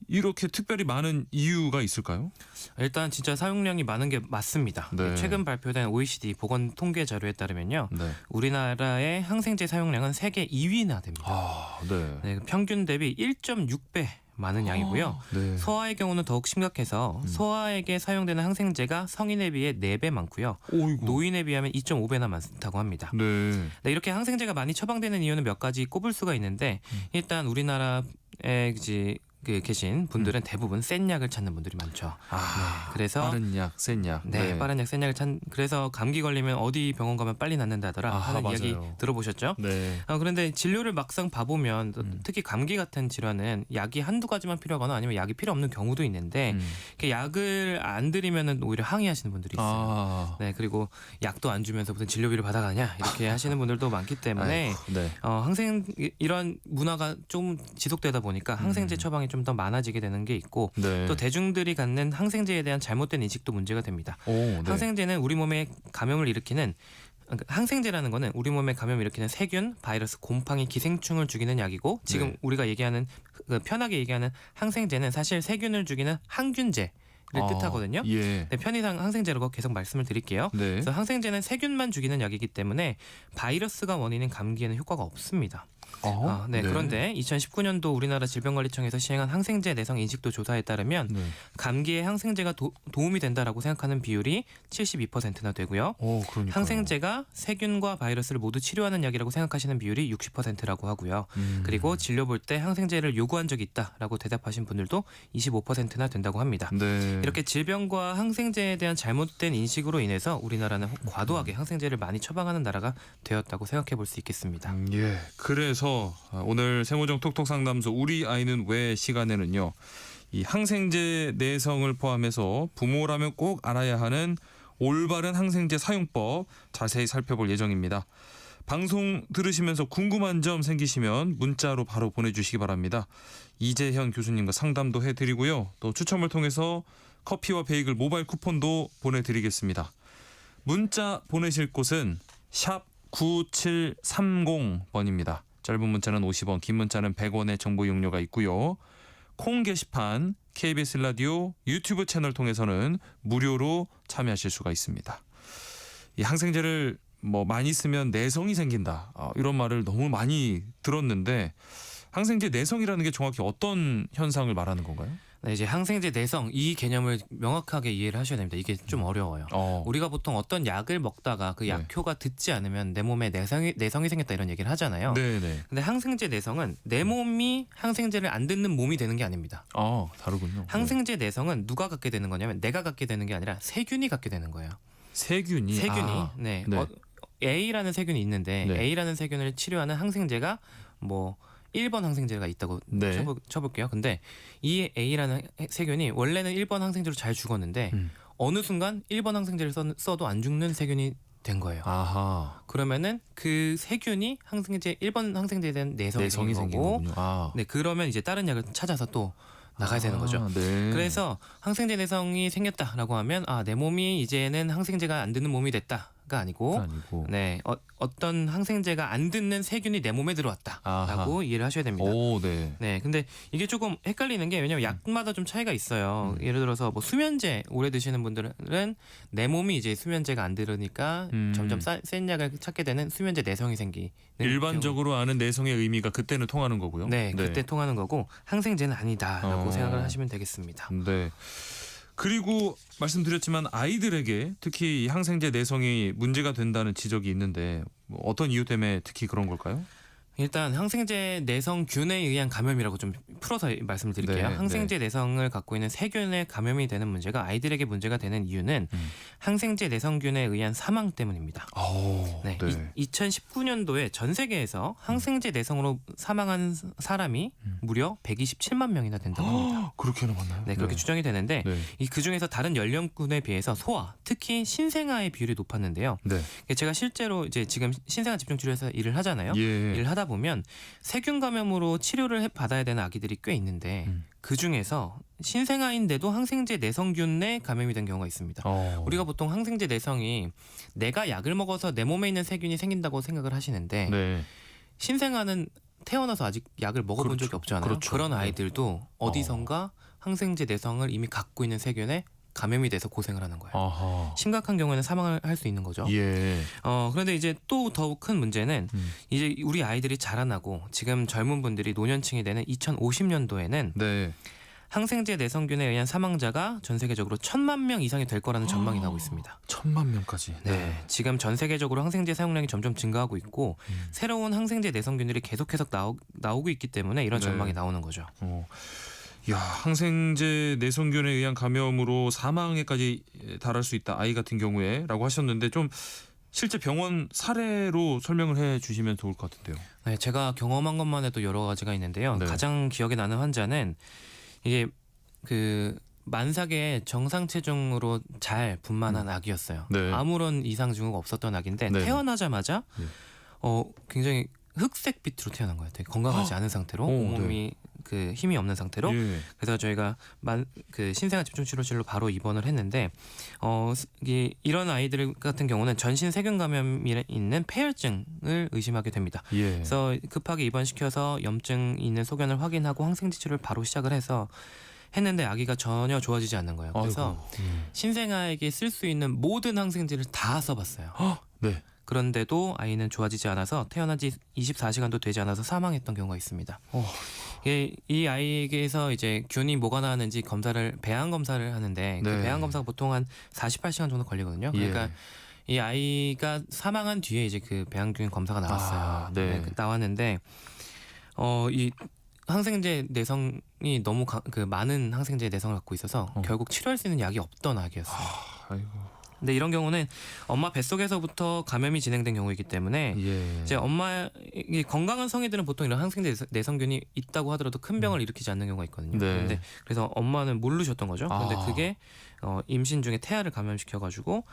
이렇게 특별히 많은 이유가 있을까요? 일단 진짜 사용량이 많은 게 맞습니다. 네. 최근 발표된 OECD 보건 통계 자료에 따르면요. 네. 우리나라의 항생제 사용량은 세계 2위나 됩니다. 네. 네, 평균 대비 1.6배 많은 양이고요. 네. 소아의 경우는 더욱 심각해서 소아에게 사용되는 항생제가 성인에 비해 4배 많고요. 오이고. 노인에 비하면 2.5배나 많다고 합니다. 네. 네, 이렇게 항생제가 많이 처방되는 이유는 몇 가지 꼽을 수가 있는데 일단 우리나라에 계신 분들은 대부분 센 약을 찾는 분들이 많죠. 네, 그래서 빠른 약, 센 약. 네, 빠른 약, 센 약을 그래서 감기 걸리면 어디 병원 가면 빨리 낫는다더라 하는 맞아요. 이야기 들어보셨죠? 네. 그런데 진료를 막상 봐보면 특히 감기 같은 질환은 약이 한두 가지만 필요하거나 아니면 약이 필요 없는 경우도 있는데 이렇게 약을 안 드리면은 오히려 항의하시는 분들이 있어요. 네, 그리고 약도 안 주면서 무슨 진료비를 받아가냐 이렇게 하시는 분들도 많기 때문에 네. 이런 문화가 좀 지속되다 보니까 항생제 처방이 좀 더 많아지게 되는 게 있고 네. 또 대중들이 갖는 항생제에 대한 잘못된 인식도 문제가 됩니다. 네. 항생제는 우리 몸에 감염을 일으키는 항생제라는 거는 우리 몸에 감염을 일으키는 세균, 바이러스, 곰팡이, 기생충을 죽이는 약이고 지금 우리가 얘기하는 편하게 얘기하는 항생제는 사실 세균을 죽이는 항균제 를 뜻하거든요. 예. 네, 편의상 항생제라고 계속 말씀을 드릴게요. 네. 그래서 항생제는 세균만 죽이는 약이기 때문에 바이러스가 원인인 감기에는 효과가 없습니다. 네, 그런데 2019년도 우리나라 질병관리청에서 시행한 항생제 내성 인식도 조사에 따르면 감기에 항생제가 도움이 된다라고 생각하는 비율이 72%나 되고요. 항생제가 세균과 바이러스를 모두 치료하는 약이라고 생각하시는 비율이 60%라고 하고요. 그리고 진료 볼 때 항생제를 요구한 적이 있다라고 대답하신 분들도 25%나 된다고 합니다. 네. 이렇게 질병과 항생제에 대한 잘못된 인식으로 인해서 우리나라는 과도하게 항생제를 많이 처방하는 나라가 되었다고 생각해 볼 수 있겠습니다. 예. 그래서 오늘 생오정 톡톡 상담소 우리 아이는 왜 시간에는요. 이 항생제 내성을 포함해서 부모라면 꼭 알아야 하는 올바른 항생제 사용법 자세히 살펴볼 예정입니다. 방송 들으시면서 궁금한 점 생기시면 문자로 바로 보내주시기 바랍니다. 이재현 교수님과 상담도 해드리고요. 또 추첨을 통해서 커피와 베이글 모바일 쿠폰도 보내드리겠습니다. 문자 보내실 곳은 샵 9730번입니다. 짧은 문자는 50원, 긴 문자는 100원의 정보 이용료가 있고요. 콩 게시판, KBS 라디오 유튜브 채널 통해서는 무료로 참여하실 수가 있습니다. 이 항생제를 많이 쓰면 내성이 생긴다. 이런 말을 너무 많이 들었는데 항생제 내성이라는 게 정확히 어떤 현상을 말하는 건가요? 네, 이제 항생제 내성 이 개념을 명확하게 이해를 하셔야 됩니다. 이게 좀 어려워요. 우리가 보통 어떤 약을 먹다가 그 약효가 듣지 않으면 내 몸에 내성이 생겼다 이런 얘기를 하잖아요. 네네. 근데 항생제 내성은 내 몸이 항생제를 안 듣는 몸이 되는 게 아닙니다. 다르군요. 항생제 내성은 누가 갖게 되는 거냐면 내가 갖게 되는 게 아니라 세균이 갖게 되는 거예요. 세균이? 네. A라는 세균이 있는데 A라는 세균을 치료하는 항생제가 1번 항생제가 있다고 쳐볼게요. 근데 이 A라는 세균이 원래는 1번 항생제로 잘 죽었는데 어느 순간 1번 항생제를 써도 안 죽는 세균이 된 거예요. 그러면은 그 세균이 1번 항생제에 대한 내성이 생긴 거고 네, 그러면 이제 다른 약을 찾아서 또 나가야 되는 거죠. 네. 그래서 항생제 내성이 생겼다라고 하면 내 몸이 이제는 항생제가 안 듣는 몸이 됐다가 아니고 네, 어떤 항생제가 안 듣는 세균이 내 몸에 들어왔다라고 이해를 하셔야 됩니다. 네, 근데 이게 조금 헷갈리는 게 왜냐면 약마다 좀 차이가 있어요. 예를 들어서 수면제 오래 드시는 분들은 내 몸이 이제 수면제가 안 들으니까 점점 센 약을 찾게 되는 수면제 내성이 생기는 일반적으로 아는 내성의 의미가 그때는 통하는 거고요. 네, 그때 통하는 거고 항생제는 아니다라고 생각을 하시면 되겠습니다. 네. 그리고 말씀드렸지만 아이들에게 특히 이 항생제 내성이 문제가 된다는 지적이 있는데 어떤 이유 때문에 특히 그런 걸까요? 일단 항생제 내성균에 의한 감염이라고 좀 풀어서 말씀을 드릴게요. 항생제 내성을 갖고 있는 세균에 감염이 되는 문제가 아이들에게 문제가 되는 이유는 항생제 내성균에 의한 사망 때문입니다. 2019년도에 전 세계에서 항생제 내성으로 사망한 사람이 무려 127만 명이나 된다고 합니다. 그렇게나 많나요? 네, 그렇게 추정이 되는데 그 중에서 다른 연령군에 비해서 소아, 특히 신생아의 비율이 높았는데요. 제가 실제로 이제 지금 신생아 집중치료에서 일을 하잖아요. 일을 하다 보면 세균 감염으로 치료를 받아야 되는 아기들이 꽤 있는데 그 중에서 신생아인데도 항생제 내성균에 감염이 된 경우가 있습니다. 우리가 보통 항생제 내성이 내가 약을 먹어서 내 몸에 있는 세균이 생긴다고 생각을 하시는데 신생아는 태어나서 아직 약을 먹어본 적이 없잖아요. 그런 아이들도 어디선가 항생제 내성을 이미 갖고 있는 세균에 감염이 돼서 고생을 하는 거예요. 아하. 심각한 경우에는 사망을 할 수 있는 거죠. 예. 그런데 이제 또 더욱 큰 문제는 이제 우리 아이들이 자라나고 지금 젊은 분들이 노년층이 되는 2050년도에는 네. 항생제 내성균에 의한 사망자가 전 세계적으로 1,000만 명 이상이 될 거라는 전망이 나오고 있습니다. 1,000만 명까지. 네, 지금 전 세계적으로 항생제 사용량이 점점 증가하고 있고 새로운 항생제 내성균들이 계속해서 나오고 있기 때문에 이런 네. 전망이 나오는 거죠. 야, 항생제 내성균에 의한 감염으로 사망에까지 달할 수 있다. 아이 같은 경우에라고 하셨는데 좀 실제 병원 사례로 설명을 해 주시면 좋을 것 같은데요. 네, 제가 경험한 것만 해도 여러 가지가 있는데요. 네. 가장 기억에 나는 환자는 이게 그 만삭의 정상 체중으로 잘 분만한 아기였어요. 네. 아무런 이상 증후가 없었던 아기인데 네. 태어나자마자 네. 굉장히 흑색 빛으로 태어난 거예요. 되게 건강하지 않은 상태로 온몸이 그 힘이 없는 상태로. 예. 그래서 저희가 그 신생아 집중치료실로 바로 입원을 했는데 이런 아이들 같은 경우는 전신 세균 감염이 있는 폐혈증을 의심하게 됩니다. 예. 그래서 급하게 입원시켜서 염증이 있는 소견을 확인하고 항생제 치료를 바로 시작을 해서 했는데 아기가 전혀 좋아지지 않는 거예요. 그래서 신생아에게 쓸 수 있는 모든 항생제를 다 써봤어요. 네. 그런데도 아이는 좋아지지 않아서 태어난 지 24시간도 되지 않아서 사망했던 경우가 있습니다. 이 아이에게서 이제 균이 뭐가 나왔는지 배양 검사를 하는데 그 네. 배양 검사가 보통 한 48시간 정도 걸리거든요. 그러니까 이 아이가 사망한 뒤에 이제 그 배양균 검사가 나왔어요. 네. 나왔는데 이 항생제 내성이 너무 많은 항생제 내성을 갖고 있어서 결국 치료할 수 있는 약이 없던 아기였어요. 아이고. 근데 이런 경우는 엄마 뱃속에서부터 감염이 진행된 경우이기 때문에 이제 엄마의 건강한 성인들은 보통 이런 항생제 내성균이 있다고 하더라도 큰 병을 일으키지 않는 경우가 있거든요. 네. 그런데 그래서 엄마는 모르셨던 거죠. 그런데 그게 임신 중에 태아를 감염시켜가지고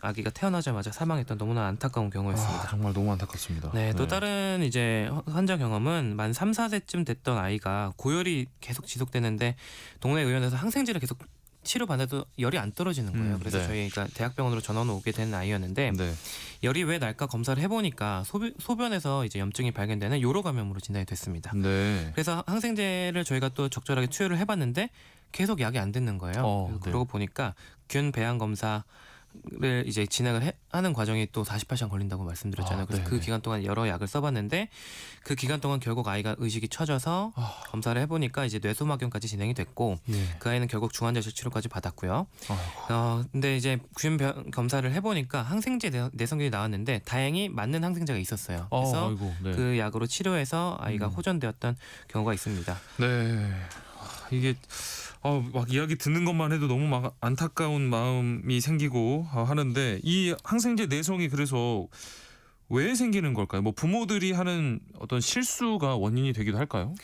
아기가 태어나자마자 사망했던 너무나 안타까운 경우였습니다. 정말 너무 안타깝습니다. 네, 또 다른 이제 환자 경험은 만 3, 4세쯤 됐던 아이가 고열이 계속 지속되는데 동네 의원에서 항생제를 계속 치료받아도 열이 안 떨어지는 거예요. 그래서 네. 저희가 대학병원으로 전원 오게 된 아이였는데 열이 왜 날까 검사를 해보니까 소변에서 이제 염증이 발견되는 요로 감염으로 진단이 됐습니다. 네. 그래서 항생제를 저희가 또 적절하게 투여를 해봤는데 계속 약이 안 듣는 거예요. 그러고 보니까 균 배양 검사를 이제 진행을 하는 과정이 또 48시간 걸린다고 말씀드렸잖아요. 그래서 그 기간 동안 여러 약을 써봤는데 그 기간 동안 결국 아이가 의식이 처져서 검사를 해보니까 이제 뇌소막염까지 진행이 됐고 그 아이는 결국 중환자실 치료까지 받았고요. 근데 이제 균 검사를 해보니까 항생제 내성균이 나왔는데 다행히 맞는 항생제가 있었어요. 그래서 그 약으로 치료해서 아이가 호전되었던 경우가 있습니다. 네. 이게 막 이야기 듣는 것만 해도 너무 막 안타까운 마음이 생기고 하는데 이 항생제 내성이 그래서 왜 생기는 걸까요? 뭐 부모들이 하는 어떤 실수가 원인이 되기도 할까요?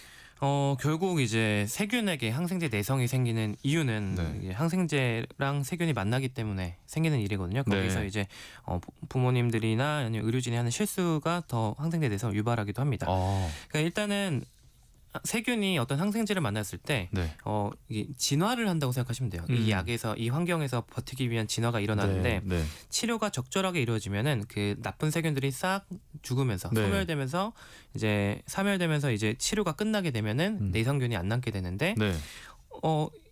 결국 이제 세균에게 항생제 내성이 생기는 이유는 이게 항생제랑 세균이 만나기 때문에 생기는 일이거든요. 거기서 이제 부모님들이나 아니면 의료진이 하는 실수가 더 항생제 내성을 유발하기도 합니다. 그러니까 일단은 세균이 어떤 항생제를 만났을 때 이게 진화를 한다고 생각하시면 돼요. 이 약에서 이 환경에서 버티기 위한 진화가 일어나는데 치료가 적절하게 이루어지면은 그 나쁜 세균들이 싹 죽으면서 소멸되면서 이제 치료가 끝나게 되면은 내성균이 안 남게 되는데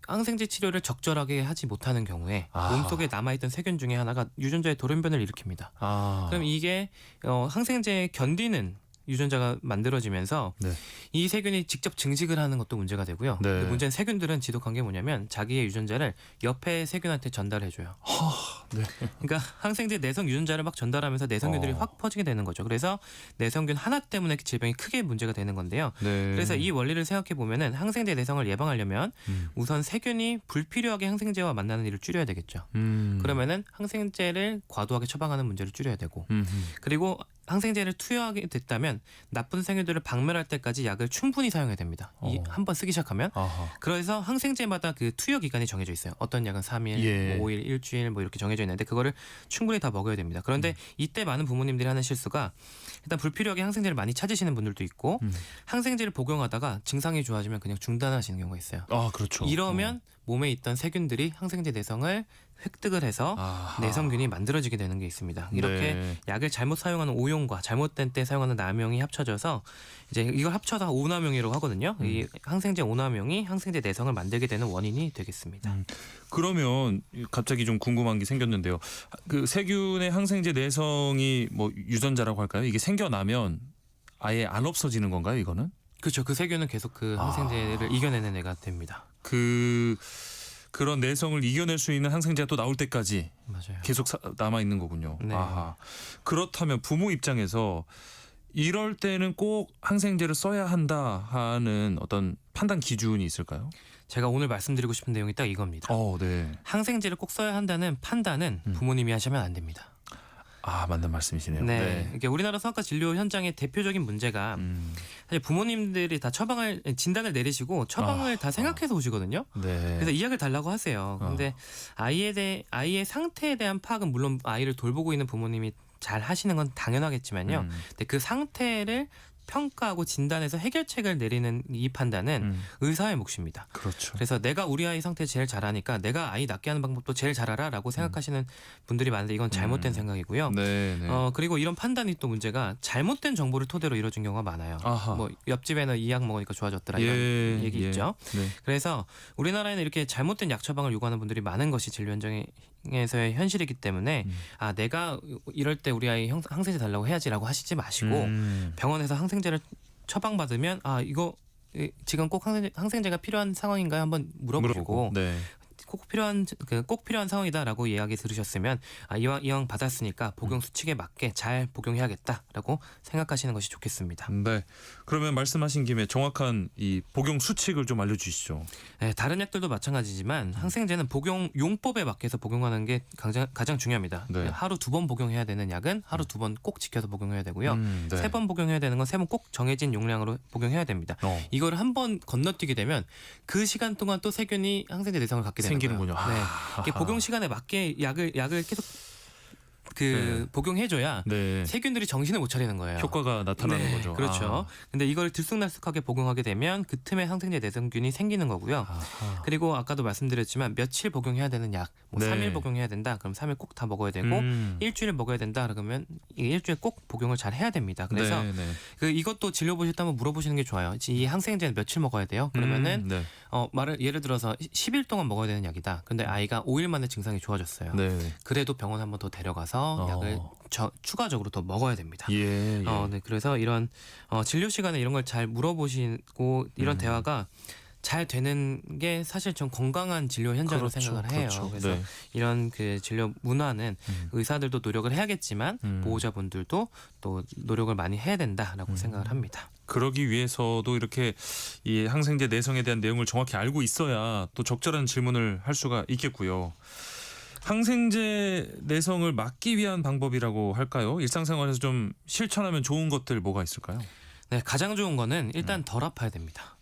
항생제 치료를 적절하게 하지 못하는 경우에 몸속에 남아있던 세균 중에 하나가 유전자의 돌연변을 일으킵니다. 그럼 이게 항생제에 견디는 유전자가 만들어지면서 이 세균이 직접 증식을 하는 것도 문제가 되고요. 근데 문제는 세균들은 지독한 게 뭐냐면 자기의 유전자를 옆에 세균한테 전달해줘요. 그러니까 항생제 내성 유전자를 막 전달하면서 내성균들이 확 퍼지게 되는 거죠. 그래서 내성균 하나 때문에 질병이 크게 문제가 되는 건데요. 그래서 이 원리를 생각해 보면은 항생제 내성을 예방하려면 우선 세균이 불필요하게 항생제와 만나는 일을 줄여야 되겠죠. 그러면은 항생제를 과도하게 처방하는 문제를 줄여야 되고 그리고 항생제를 투여하게 됐다면 나쁜 세균들을 박멸할 때까지 약을 충분히 사용해야 됩니다. 한 번 쓰기 시작하면. 그래서 항생제마다 그 투여 기간이 정해져 있어요. 어떤 약은 3일, 뭐 5일, 일주일 뭐 이렇게 정해져 있는데 그거를 충분히 다 먹어야 됩니다. 그런데 이때 많은 부모님들이 하는 실수가 일단 불필요하게 항생제를 많이 찾으시는 분들도 있고 항생제를 복용하다가 증상이 좋아지면 그냥 중단하시는 경우가 있어요. 그렇죠. 이러면 몸에 있던 세균들이 항생제 내성을 획득을 해서 내성균이 만들어지게 되는 게 있습니다. 이렇게 네. 약을 잘못 사용하는 오용과 잘못된 때 사용하는 남용이 합쳐져서 이제 이걸 합쳐서 오남용이라고 하거든요. 이 항생제 오남용이 항생제 내성을 만들게 되는 원인이 되겠습니다. 그러면 갑자기 좀 궁금한 게 생겼는데요. 그 세균의 항생제 내성이 뭐 유전자라고 할까요? 이게 생겨나면 아예 안 없어지는 건가요, 이거는? 그렇죠. 그 세균은 계속 그 항생제를 이겨내는 애가 됩니다. 그런 내성을 이겨낼 수 있는 항생제가 또 나올 때까지 맞아요. 계속 남아 있는 거군요. 네. 아하. 그렇다면 부모 입장에서 이럴 때는 꼭 항생제를 써야 한다 하는 어떤 판단 기준이 있을까요? 제가 오늘 말씀드리고 싶은 내용이 딱 이겁니다. 네. 항생제를 꼭 써야 한다는 판단은 부모님이 하시면 안 됩니다. 맞는 말씀이시네요. 네. 이게 우리나라 성악과 진료 현장의 대표적인 문제가 사실 부모님들이 다 진단을 내리시고 처방을 다 생각해서 오시거든요. 네. 그래서 이 약을 달라고 하세요. 근데 아이의 상태에 대한 파악은 물론 아이를 돌보고 있는 부모님이 잘 하시는 건 당연하겠지만요. 근데 그 상태를 평가하고 진단해서 해결책을 내리는 이 판단은 의사의 몫입니다. 그렇죠. 그래서 내가 우리 아이 상태 제일 잘 아니까 내가 아이 낫게 하는 방법도 제일 잘 알아라고 생각하시는 분들이 많은데 이건 잘못된 생각이고요. 네. 그리고 이런 판단이 또 문제가 잘못된 정보를 토대로 이루어진 경우가 많아요. 뭐 옆집에는 이 약 먹으니까 좋아졌더라 이런 얘기 있죠. 네. 그래서 우리나라에는 이렇게 잘못된 약 처방을 요구하는 분들이 많은 것이 진료 현장에서의 현실이기 때문에 내가 이럴 때 우리 아이 항생제 달라고 해야지라고 하시지 마시고 병원에서 항생제를 처방받으면 이거 지금 꼭 항생제가 필요한 상황인가요? 한번 물어보시고 네. 꼭 필요한 상황이다라고 이야기 들으셨으면 이왕 받았으니까 복용 수칙에 맞게 잘 복용해야겠다라고 생각하시는 것이 좋겠습니다. 네. 그러면 말씀하신 김에 정확한 이 복용 수칙을 좀 알려주시죠. 네, 다른 약들도 마찬가지지만 항생제는 복용 용법에 맞게서 복용하는 게 가장 중요합니다. 네. 하루 2번 복용해야 되는 약은 하루 2번 꼭 지켜서 복용해야 되고요. 네. 3번 복용해야 되는 건 3번 꼭 정해진 용량으로 복용해야 됩니다. 이걸 한 번 건너뛰게 되면 그 시간 동안 또 세균이 항생제 내성을 갖게 되는 생기는군요. 거예요. 네. 이게 복용 시간에 맞게 약을 계속 복용해줘야 세균들이 정신을 못 차리는 거예요. 효과가 나타나는 거죠. 그렇죠. 근데 이걸 들쑥날쑥하게 복용하게 되면 그 틈에 항생제 내성균이 생기는 거고요. 그리고 아까도 말씀드렸지만 며칠 복용해야 되는 약, 3일 복용해야 된다. 그럼 3일 꼭 다 먹어야 되고 일주일 먹어야 된다. 그러면 일주일 꼭 복용을 잘 해야 됩니다. 그래서 이것도 진료 보실 때 한번 물어보시는 게 좋아요. 이 항생제는 며칠 먹어야 돼요? 그러면은 예를 들어서 10일 동안 먹어야 되는 약이다. 근데 아이가 5일 만에 증상이 좋아졌어요. 그래도 병원 한번 더 데려가서 약을 추가적으로 더 먹어야 됩니다. 네, 그래서 이런 진료 시간에 이런 걸 잘 물어보시고 이런 대화가 잘 되는 게 사실 좀 건강한 진료 현장으로 생각을 해요. 그래서 이런 그 진료 문화는 의사들도 노력을 해야겠지만 보호자분들도 또 노력을 많이 해야 된다라고 생각을 합니다. 그러기 위해서도 이렇게 이 항생제 내성에 대한 내용을 정확히 알고 있어야 또 적절한 질문을 할 수가 있겠고요. 항생제 내성을 막기 위한 방법이라고 할까요? 일상생활에서 좀 실천하면 좋은 것들 뭐가 있을까요? 네, 가장 좋은 거는 일단 덜 아파야 됩니다.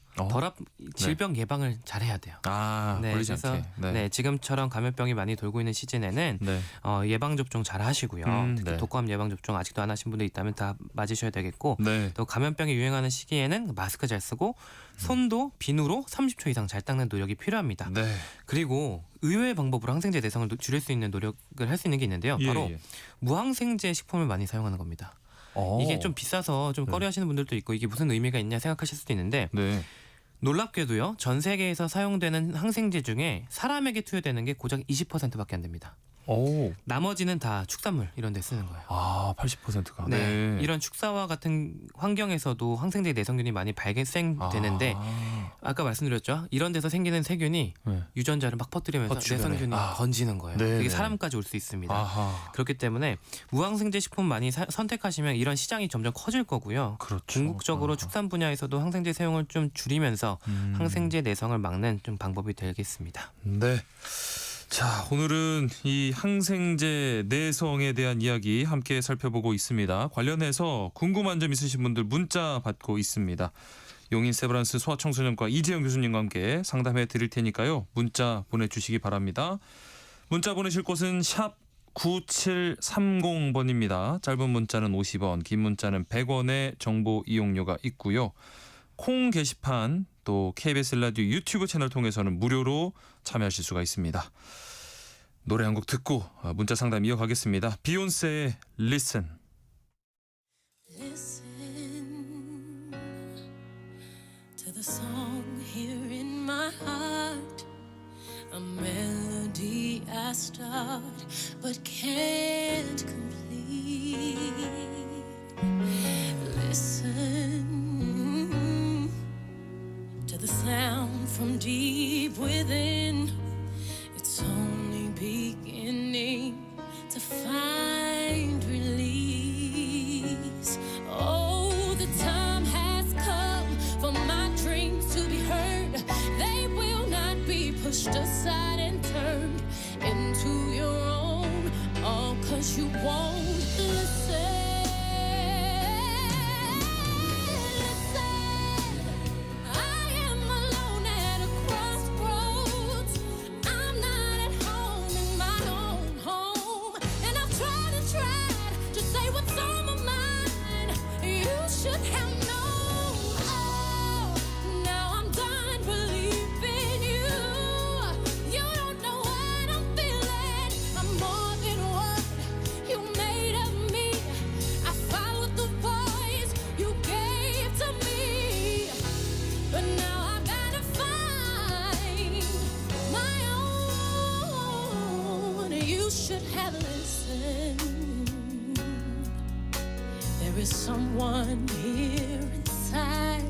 질병 예방을 잘 해야 돼요. 걸리지 않게. 네, 지금처럼 감염병이 많이 돌고 있는 시즌에는 예방 접종 잘 하시고요. 특히 독감 예방 접종 아직도 안 하신 분들 있다면 다 맞으셔야 되겠고, 또 감염병이 유행하는 시기에는 마스크 잘 쓰고 손도 비누로 30초 이상 잘 닦는 노력이 필요합니다. 그리고 의외의 방법으로 항생제 내성을 줄일 수 있는 노력을 할 수 있는 게 있는데요. 바로 무항생제 식품을 많이 사용하는 겁니다. 이게 좀 비싸서 좀 꺼려하시는 분들도 있고 이게 무슨 의미가 있냐 생각하실 수도 있는데 놀랍게도요. 전 세계에서 사용되는 항생제 중에 사람에게 투여되는 게 고작 20%밖에 안 됩니다. 나머지는 다 축산물 이런 데 쓰는 거예요. 80%가. 이런 축사와 같은 환경에서도 항생제 내성균이 많이 발생되는데 아까 말씀드렸죠. 이런 데서 생기는 세균이 유전자를 막 퍼뜨리면서 내성균이 번지는 거예요. 그게 사람까지 올 수 있습니다. 그렇기 때문에 무항생제 식품 많이 선택하시면 이런 시장이 점점 커질 거고요. 궁극적으로 축산 분야에서도 항생제 사용을 좀 줄이면서 항생제 내성을 막는 좀 방법이 되겠습니다. 네. 자, 오늘은 이 항생제 내성에 대한 이야기 함께 살펴보고 있습니다. 관련해서 궁금한 점 있으신 분들 문자 받고 있습니다. 용인 세브란스 소아청소년과 이재영 교수님과 함께 상담해 드릴 테니까요. 문자 보내주시기 바랍니다. 문자 보내실 곳은 샵 9730번입니다. 짧은 문자는 50원, 긴 문자는 100원의 정보 이용료가 있고요. 콩 게시판 또 KBS 라디오 유튜브 채널 통해서는 무료로 참여하실 수가 있습니다. 노래 한 곡 듣고 문자 상담 이어가겠습니다. 비욘세의 Listen. Listen to the song here in my heart, a melody I start but can't complete. Listen to the sound from deep within. It's only beginning to find release. Oh, the time has come for my dreams to be heard. They will not be pushed aside and turned into your own, all 'cause you won't listen. There is someone here inside,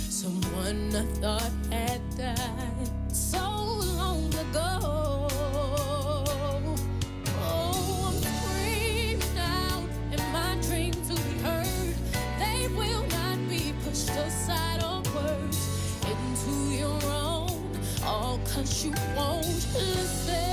someone I thought had died so long ago. Oh, I'm screaming out in my dream to be heard. They will not be pushed aside or words into your own, all 'cause you won't listen.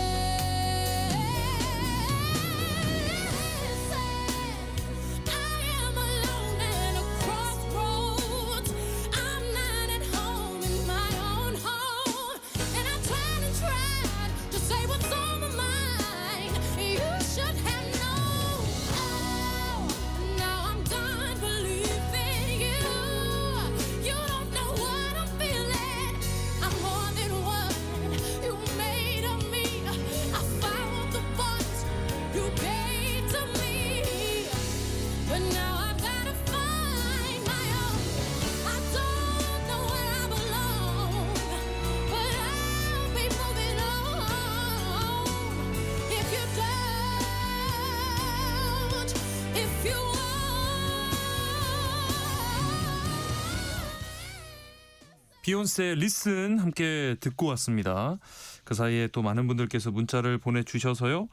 비욘세의 Listen 함께 듣고 왔습니다. 그 사이에 또 많은 분들께서 문자를 보내주셔서요.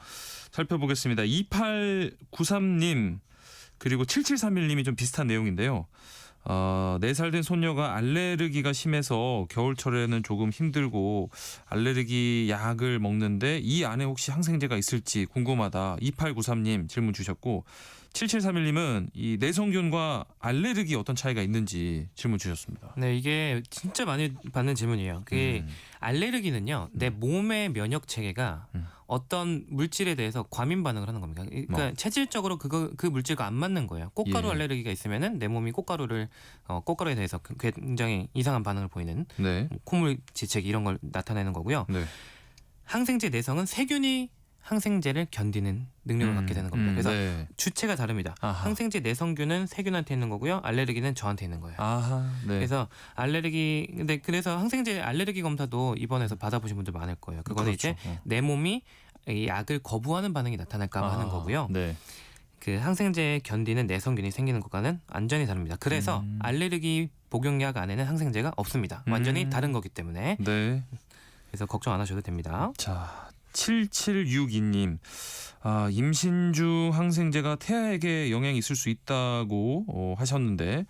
살펴보겠습니다. 2893님 그리고 7731님이 좀 비슷한 내용인데요. 4살 된 손녀가 알레르기가 심해서 겨울철에는 조금 힘들고 알레르기 약을 먹는데 이 안에 혹시 항생제가 있을지 궁금하다. 2893님 질문 주셨고 7731님은 이 내성균과 알레르기 어떤 차이가 있는지 질문 주셨습니다. 네, 이게 진짜 많이 받는 질문이에요. 그게 알레르기는요, 내 몸의 면역 체계가 어떤 물질에 대해서 과민 반응을 하는 겁니다. 그러니까 체질적으로 그 물질과 안 맞는 거예요. 꽃가루 알레르기가 있으면은 내 몸이 꽃가루에 대해서 굉장히 이상한 반응을 보이는 콧물 지책 이런 걸 나타내는 거고요. 항생제 내성은 세균이 항생제를 견디는 능력을 갖게 되는 겁니다. 그래서 주체가 다릅니다. 항생제 내성균은 세균한테 있는 거고요. 알레르기는 저한테 있는 거예요. 그래서 그래서 항생제 알레르기 검사도 입원해서 받아보신 분들 많을 거예요. 그거는 이제 내 몸이 이 약을 거부하는 반응이 나타날까 하는 거고요. 그 항생제에 견디는 내성균이 생기는 것과는 완전히 다릅니다. 그래서 알레르기 복용약 안에는 항생제가 없습니다. 완전히 다른 거기 때문에. 그래서 걱정 안 하셔도 됩니다. 자, 7762님 임신 중 항생제가 태아에게 영향이 있을 수 있다고 하셨는데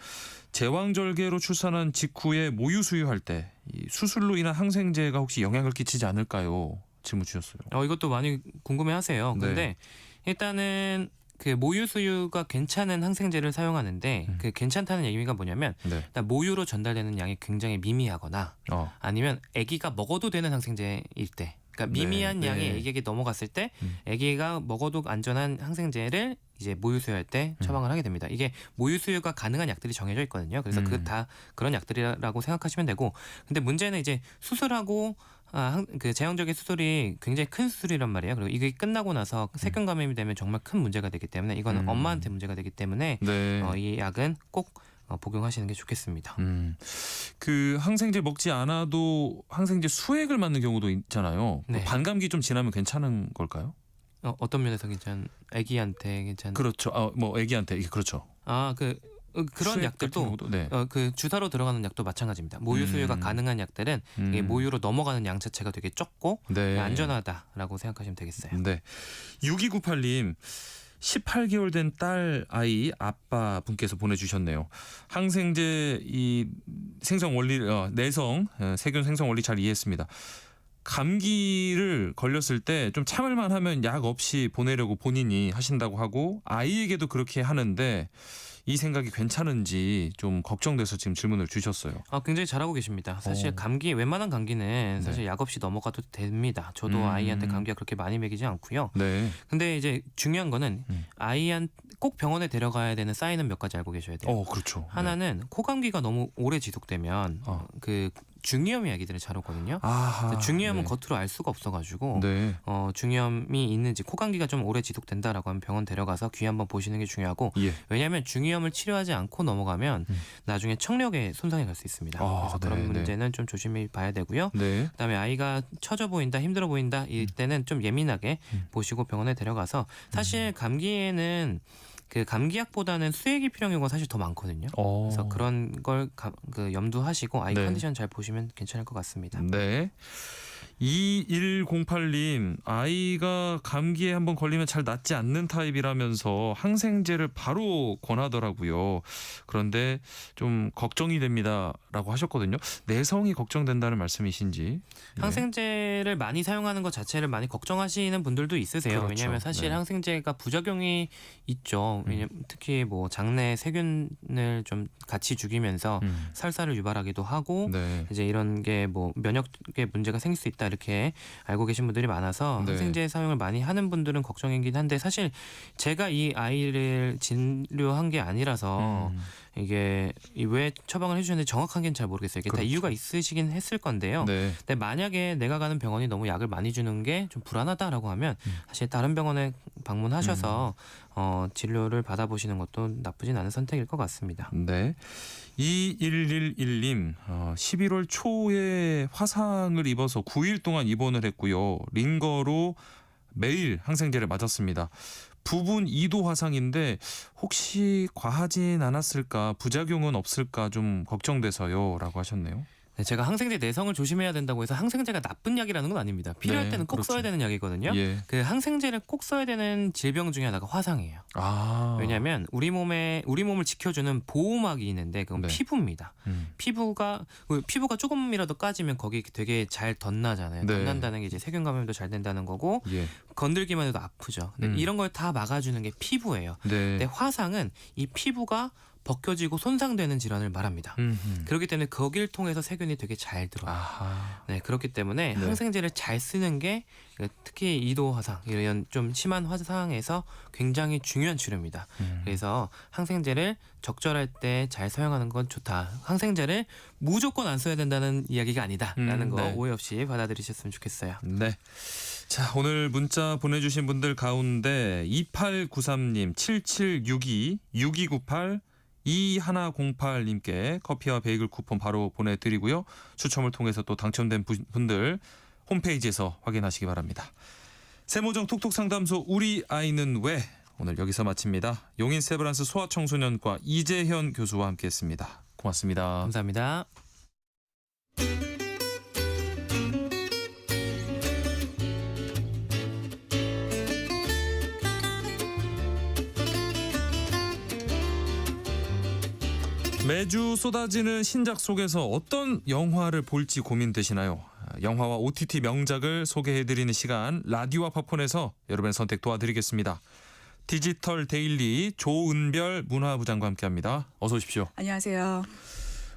제왕절개로 출산한 직후에 모유 수유할 때 이 수술로 인한 항생제가 혹시 영향을 끼치지 않을까요? 질문 주셨어요. 이것도 많이 궁금해하세요. 근데 일단은 그 모유 수유가 괜찮은 항생제를 사용하는데 그 괜찮다는 의미가 뭐냐면 일단 모유로 전달되는 양이 굉장히 미미하거나 아니면 아기가 먹어도 되는 항생제일 때 그러니까 미미한 네. 양의 네. 애기에게 넘어갔을 때 애기가 먹어도 안전한 항생제를 이제 모유 수유할 때 처방을 하게 됩니다. 이게 모유 수유가 가능한 약들이 정해져 있거든요. 그래서 그 다 그런 약들이라고 생각하시면 되고, 근데 문제는 이제 수술하고 그 제왕적인 수술이 굉장히 큰 수술이란 말이에요. 그리고 이게 끝나고 나서 세균 감염이 되면 정말 큰 문제가 되기 때문에 이거는 엄마한테 문제가 되기 때문에 네. 이 약은 꼭 복용하시는 게 좋겠습니다. 그 항생제 먹지 않아도 항생제 수액을 맞는 경우도 있잖아요. 네. 반감기 좀 지나면 괜찮은 걸까요? 어떤 면에서 애기한테 괜찮은? 그렇죠. 뭐 애기한테 이게 그렇죠. 그런 수액 약들도 같은 경우도, 네. 그 주사로 들어가는 약도 마찬가지입니다. 모유 수유가 가능한 약들은 이게 모유로 넘어가는 양 자체가 되게 적고 네. 안전하다라고 생각하시면 되겠어요. 네. 6298님 18개월 된 딸 아이 아빠 분께서 보내주셨네요. 항생제 이 생성 원리 내성 세균 생성 원리 잘 이해했습니다. 감기를 걸렸을 때 좀 참을만 하면 약 없이 보내려고 본인이 하신다고 하고 아이에게도 그렇게 하는데 이 생각이 괜찮은지 좀 걱정돼서 지금 질문을 주셨어요. 굉장히 잘하고 계십니다. 사실 웬만한 감기는 사실 약 없이 넘어가도 됩니다. 저도 아이한테 감기가 그렇게 많이 먹이지 않고요. 네. 근데 이제 중요한 거는 아이한테 꼭 병원에 데려가야 되는 사인은 몇 가지 알고 계셔야 돼요. 그렇죠. 하나는 코감기가 너무 오래 지속되면 그 중이염이 아기들을 잘 오거든요. 중이염은 겉으로 알 수가 없어가지고 네. 중이염이 있는지 코감기가 좀 오래 지속된다라고 하면 병원 데려가서 귀 한번 보시는 게 중요하고 왜냐하면 중이염을 치료하지 않고 넘어가면 나중에 청력에 손상이 갈 수 있습니다. 그래서 그런 문제는 좀 조심히 봐야 되고요. 네. 그다음에 아이가 처져 보인다, 힘들어 보인다 이때는 좀 예민하게 보시고 병원에 데려가서 사실 감기에는 그 감기약보다는 수액이 필요한 경우가 사실 더 많거든요. 그래서 그런 걸 염두하시고 아이 컨디션 잘 보시면 괜찮을 것 같습니다. 네. 2108님 아이가 감기에 한번 걸리면 잘 낫지 않는 타입이라면서 항생제를 바로 권하더라고요. 그런데 좀 걱정이 됩니다라고 하셨거든요. 내성이 걱정된다는 말씀이신지. 항생제를 많이 사용하는 것 자체를 많이 걱정하시는 분들도 있으세요. 그렇죠. 왜냐하면 사실 항생제가 부작용이 있죠. 왜냐면 특히 뭐 장내 세균을 좀 같이 죽이면서 설사를 유발하기도 하고 이제 이런 게 뭐 면역에 문제가 생길 수 있다 이렇게 알고 계신 분들이 많아서 항생제 사용을 많이 하는 분들은 걱정이긴 한데 사실 제가 이 아이를 진료한 게 아니라서 이게 왜 처방을 해주셨는지 정확한 게 잘 모르겠어요. 이게 다 이유가 있으시긴 했을 건데요. 근데 만약에 내가 가는 병원이 너무 약을 많이 주는 게 좀 불안하다라고 하면 사실 다른 병원에 방문하셔서 진료를 받아보시는 것도 나쁘진 않은 선택일 것 같습니다. 네. 2111님 11월 초에 화상을 입어서 9일 동안 입원을 했고요. 링거로 매일 항생제를 맞았습니다. 부분 2도 화상인데 혹시 과하진 않았을까, 부작용은 없을까 좀 걱정돼서요 라고 하셨네요. 네, 제가 항생제 내성을 조심해야 된다고 해서 항생제가 나쁜 약이라는 건 아닙니다. 필요할 때는 꼭 써야 되는 약이거든요. 그 항생제를 꼭 써야 되는 질병 중에 하나가 화상이에요. 왜냐하면 우리 몸을 지켜주는 보호막이 있는데 그건 피부입니다. 피부가 조금이라도 까지면 거기 되게 잘 덧나잖아요. 덧난다는 게 이제 세균 감염도 잘 된다는 거고 건들기만 해도 아프죠. 근데 이런 걸 다 막아주는 게 피부예요. 근데 화상은 이 피부가 벗겨지고 손상되는 질환을 말합니다. 그렇기 때문에 거기를 통해서 세균이 되게 잘 들어요. 네, 그렇기 때문에 항생제를 잘 쓰는 게 특히 2도 화상 이런 좀 심한 화상에서 굉장히 중요한 치료입니다. 그래서 항생제를 적절할 때 잘 사용하는 건 좋다. 항생제를 무조건 안 써야 된다는 이야기가 아니다라는 거 오해 없이 받아들이셨으면 좋겠어요. 네. 자, 오늘 문자 보내주신 분들 가운데 2893님, 7762, 6298 2108님께 커피와 베이글 쿠폰 바로 보내드리고요. 추첨을 통해서 또 당첨된 분들 홈페이지에서 확인하시기 바랍니다. 세모정 톡톡 상담소 우리 아이는 왜 오늘 여기서 마칩니다. 용인 세브란스 소아청소년과 이재현 교수와 함께했습니다. 고맙습니다. 감사합니다. 매주 쏟아지는 신작 속에서 어떤 영화를 볼지 고민되시나요? 영화와 OTT 명작을 소개해드리는 시간 라디오와 팝콘에서 여러분의 선택 도와드리겠습니다. 디지털 데일리 조은별 문화부장과 함께합니다. 어서 오십시오. 안녕하세요.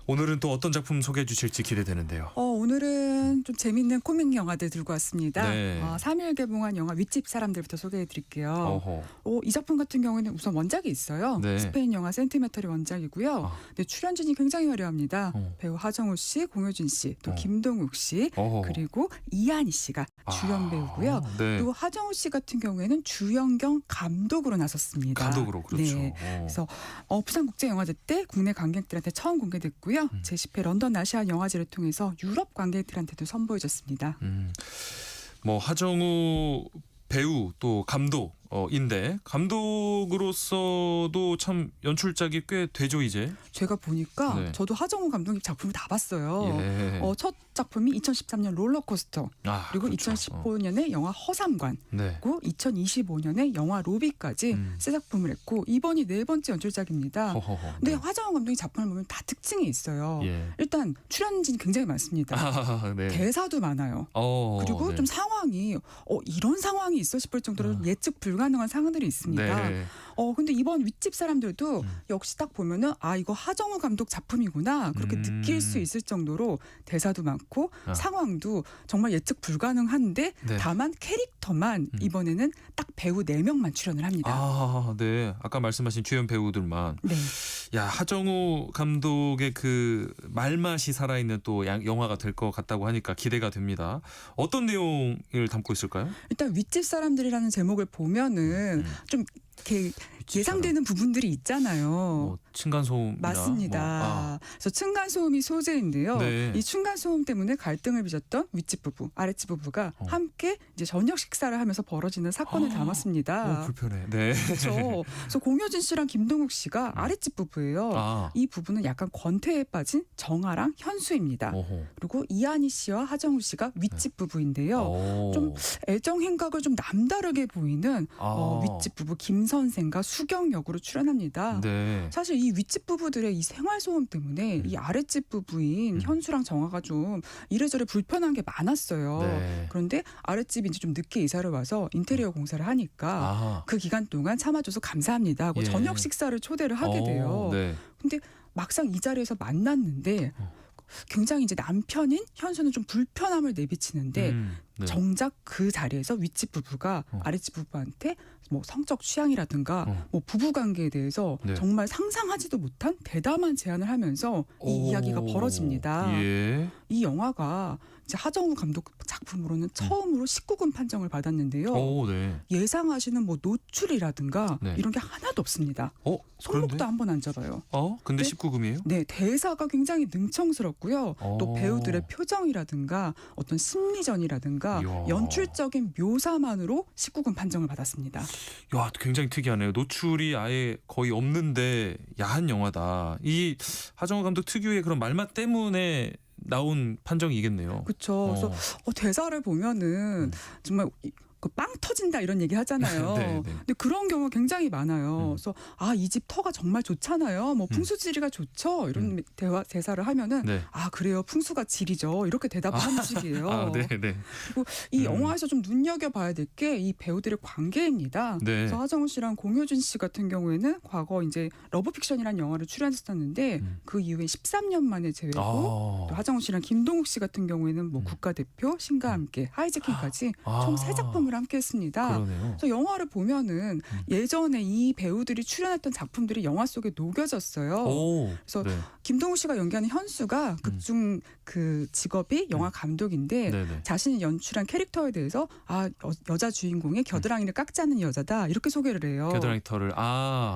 오늘은 또 어떤 작품 소개해 주실지 기대되는데요. 오늘 오늘은 좀 재밌는 코믹 영화들 들고 왔습니다. 네. 3일 개봉한 영화 윗집 사람들부터 소개해드릴게요. 이 작품 같은 경우에는 우선 원작이 있어요. 네. 스페인 영화 센티메탈이 원작이고요. 근데 출연진이 굉장히 화려합니다. 배우 하정우 씨, 공효진 씨, 또 김동욱 씨, 그리고 이한희 씨가 주연 배우고요. 네. 그리고 하정우 씨 같은 경우에는 주연경 감독으로 나섰습니다. 감독으로 그렇죠. 네. 그래서 부산국제영화제 때 국내 관객들한테 처음 공개됐고요. 제10회 런던 아시안 영화제를 통해서 유럽 관객들한테도 선보여졌습니다. 뭐 하정우 배우 또 감독인데 감독으로서도 참 연출작이 꽤 되죠 이제. 제가 보니까 네. 저도 하정우 감독님 작품을 다 봤어요. 예. 첫 작품이 2013년 롤러코스터, 그리고 그렇죠. 2015년에 영화 허삼관, 네. 그리고 2025년에 영화 로비까지 세 작품을 했고 이번이 네 번째 연출작입니다. 근데 화정우 감독님 작품을 보면 다 특징이 있어요. 예. 일단 출연진이 굉장히 많습니다. 네. 대사도 많아요. 그리고 네. 좀 상황이 이런 상황이 있어 싶을 정도로 예측 불가능한 상황들이 있습니다. 네. 근데 이번 윗집 사람들도 역시 딱 보면은 이거 하정우 감독 작품이구나 그렇게 느낄 수 있을 정도로 대사도 많고 상황도 정말 예측 불가능한데 네. 다만 캐릭터만 이번에는 딱 배우 4명만 출연을 합니다. 네. 아까 말씀하신 주연 배우들만. 네. 야, 하정우 감독의 그 말맛이 살아있는 또 영화가 될 것 같다고 하니까 기대가 됩니다. 어떤 내용을 담고 있을까요? 일단 윗집 사람들이라는 제목을 보면은 좀 이렇게 예상되는 부분들이 있잖아요. 층간소음 맞습니다. 그래서 층간소음이 소재인데요. 네. 이 층간소음 때문에 갈등을 빚었던 윗집 부부, 아랫집 부부가 함께 이제 저녁 식사를 하면서 벌어지는 사건을 담았습니다. 불편해. 네. 그렇죠. 그래서 공효진 씨랑 김동욱 씨가 아랫집 부부예요. 이 부부는 약간 권태에 빠진 정아랑 현수입니다. 그리고 이한희 씨와 하정우 씨가 윗집 부부인데요. 좀 애정 행각을 좀 남다르게 보이는 윗집 부부 김 선생과 수경 역으로 출연합니다. 네. 사실 이 윗집 부부들의 이 생활 소음 때문에 이 아랫집 부부인 현수랑 정아가 좀 이래저래 불편한 게 많았어요. 네. 그런데 아랫집이 이제 좀 늦게 이사를 와서 인테리어 공사를 하니까 그 기간 동안 참아줘서 감사합니다 하고 예. 저녁 식사를 초대를 하게 돼요. 네. 근데 막상 이 자리에서 만났는데 굉장히 이제 남편인 현수는 좀 불편함을 내비치는데 네. 정작 그 자리에서 윗집 부부가 아랫집 부부한테 뭐 성적 취향이라든가 뭐 부부 관계에 대해서 네. 정말 상상하지도 못한 대담한 제안을 하면서 이 이야기가 벌어집니다. 예. 이 영화가 이제 하정우 감독 작품으로는 처음으로 19금 판정을 받았는데요. 네. 예상하시는 뭐 노출이라든가 네. 이런 게 하나도 없습니다. 그런데? 손목도 한 번 안 잡아요. 근데 네? 19금이에요? 네, 대사가 굉장히 능청스럽고요. 또 배우들의 표정이라든가 어떤 심리전이라든가 이야. 연출적인 묘사만으로 19금 판정을 받았습니다. 야, 굉장히 특이하네요. 노출이 아예 거의 없는데 야한 영화다. 이 하정우 감독 특유의 그런 말맛 때문에 나온 판정이겠네요. 그렇죠. 그래서 대사를 보면은 정말 그 빵 터진다 이런 얘기 하잖아요. 네, 네. 근데 그런 경우가 굉장히 많아요. 그래서 이 집 터가 정말 좋잖아요. 뭐 풍수지리가 좋죠. 이런 대사를 하면은 네. 그래요. 풍수가 지리죠. 이렇게 대답을 하는 식이에요. 네, 네. 그리고 이 영화에서 좀 눈여겨봐야 될 게 이 배우들의 관계입니다. 네. 그래서 하정우 씨랑 공효진 씨 같은 경우에는 과거 이제 러브픽션이라는 영화를 출연했었는데 그 이후에 13년 만에 재회고 또 하정우 씨랑 김동욱 씨 같은 경우에는 뭐 국가대표, 신과 함께, 하이제킹까지 총 3작품을 함께했습니다. 그러네요. 그래서 영화를 보면은 예전에 이 배우들이 출연했던 작품들이 영화 속에 녹여졌어요. 그래서 네. 김동욱 씨가 연기하는 현수가 극중 그 직업이 영화 감독인데 네네. 자신이 연출한 캐릭터에 대해서 여자 주인공의 겨드랑이를 깎지 않는 여자다 이렇게 소개를 해요. 겨드랑이 털을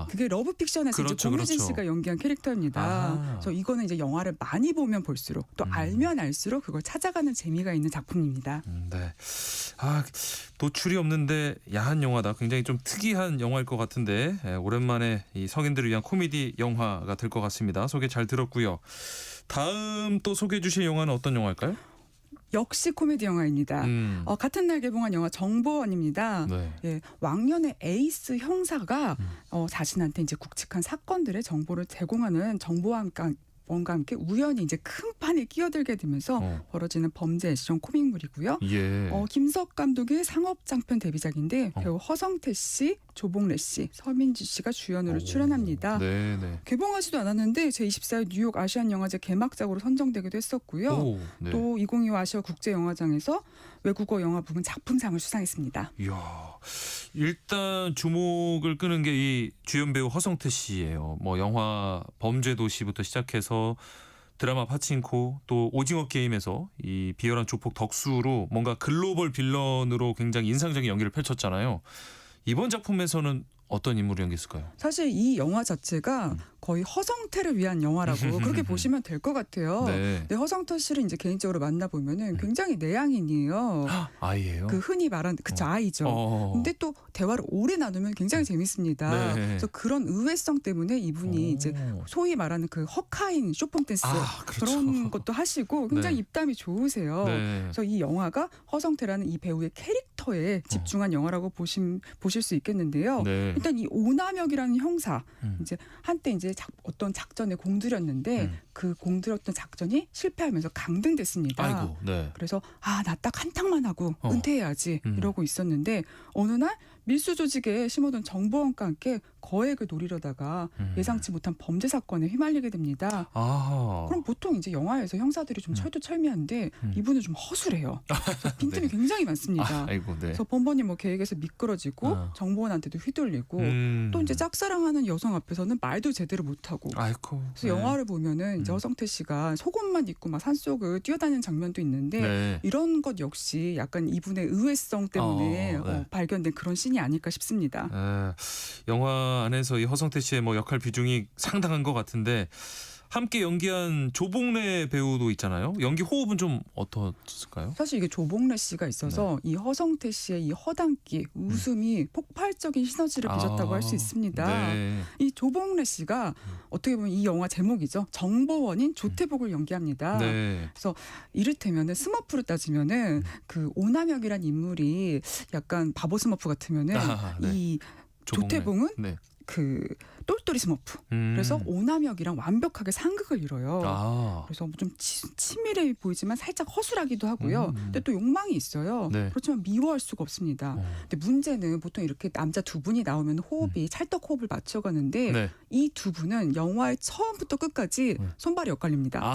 그게 러브픽션에서 그렇죠, 이제 공효진 그렇죠. 씨가 연기한 캐릭터입니다. 그래서 이거는 이제 영화를 많이 보면 볼수록 또 알면 알수록 그걸 찾아가는 재미가 있는 작품입니다. 네. 노출이 없는데 야한 영화다. 굉장히 좀 특이한 영화일 것 같은데 오랜만에 이 성인들을 위한 코미디 영화가 될 것 같습니다. 소개 잘 들었고요. 다음 또 소개해 주실 영화는 어떤 영화일까요? 역시 코미디 영화입니다. 같은 날 개봉한 영화 정보원입니다. 네. 예, 왕년의 에이스 형사가 자신한테 이제 굵직한 사건들의 정보를 제공하는 원과 함께 우연히 이제 큰 판에 끼어들게 되면서 벌어지는 범죄 액션 코믹물이고요. 예. 김석 감독의 상업 장편 데뷔작인데 배우 허성태 씨, 조봉래 씨, 서민지 씨가 주연으로 출연합니다. 네네. 개봉하지도 않았는데 제24회 뉴욕 아시안 영화제 개막작으로 선정되기도 했었고요. 네. 또 2025 아시아 국제영화장에서 외국어 영화 부문 작품상을 수상했습니다. 이야, 일단 주목을 끄는 게 이 주연 배우 허성태 씨예요. 뭐 영화 범죄도시부터 시작해서 드라마 파친코 또 오징어 게임에서 이 비열한 조폭 덕수로 뭔가 글로벌 빌런으로 굉장히 인상적인 연기를 펼쳤잖아요. 이번 작품에서는 어떤 인물을 연기했을까요? 사실 이 영화 자체가 거의 허성태를 위한 영화라고 그렇게 보시면 될 것 같아요. 네. 근데 허성태 씨를 이제 개인적으로 만나보면은 굉장히 내향인이에요. 아이예요? 그 흔히 말하는 그쵸, 아이죠. 근데 또 대화를 오래 나누면 굉장히 재밌습니다. 네. 그래서 그런 의외성 때문에 이분이 이제 소위 말하는 그 헉하인 쇼폼 댄스 그렇죠. 그런 것도 하시고 굉장히 네. 입담이 좋으세요. 네. 그래서 이 영화가 허성태라는 이 배우의 캐릭터에 집중한 영화라고 보실 수 있겠는데요. 네. 일단 이 오남혁이라는 형사 이제 한때 이제 어떤 작전에 공들였는데 그 공들였던 작전이 실패하면서 강등됐습니다. 아이고, 네. 그래서 나 딱 한탕만 하고 은퇴해야지 이러고 있었는데 어느 날 밀수 조직에 심어둔 정보원과 함께 거액을 노리려다가 예상치 못한 범죄 사건에 휘말리게 됩니다. 그럼 보통 이제 영화에서 형사들이 좀 철두철미한데 이분은 좀 허술해요. 그래서 빈틈이 네. 굉장히 많습니다. 아이고, 네. 그래서 번번이 뭐 계획에서 미끄러지고 정보원한테도 휘둘리고 또 이제 짝사랑하는 여성 앞에서는 말도 제대로 못하고. 아이고. 그래서 영화를 보면은 이제 허성태 씨가 속옷만 입고 막 산속을 뛰어다니는 장면도 있는데 네. 이런 것 역시 약간 이분의 의외성 때문에 네. 발견된 그런 씬이 아닐까 싶습니다. 영화 안에서 이 허성태 씨의 뭐 역할 비중이 상당한 것 같은데 함께 연기한 조봉래 배우도 있잖아요. 연기 호흡은 좀 어떻을까요? 사실 이게 조봉래 씨가 있어서 이 허성태 씨의 이 허당기, 웃음이 폭발적인 시너지를 빚었다고 할 수 있습니다. 네. 이 조봉래 씨가 어떻게 보면 이 영화 제목이죠. 정보원인 조태복을 연기합니다. 네. 그래서 이를테면은 스머프로 따지면은 그 오남혁이란 인물이 약간 바보 스머프 같으면은 네. 이 조태봉은 네. 그 똘똘이 스머프. 그래서 오남혁이랑 완벽하게 상극을 이뤄요. 그래서 좀 치밀해 보이지만 살짝 허술하기도 하고요. 근데 또 욕망이 있어요. 네. 그렇지만 미워할 수가 없습니다. 근데 문제는 보통 이렇게 남자 두 분이 나오면 호흡이 찰떡 호흡을 맞춰가는데 네. 이 두 분은 영화의 처음부터 끝까지 손발이 엇갈립니다.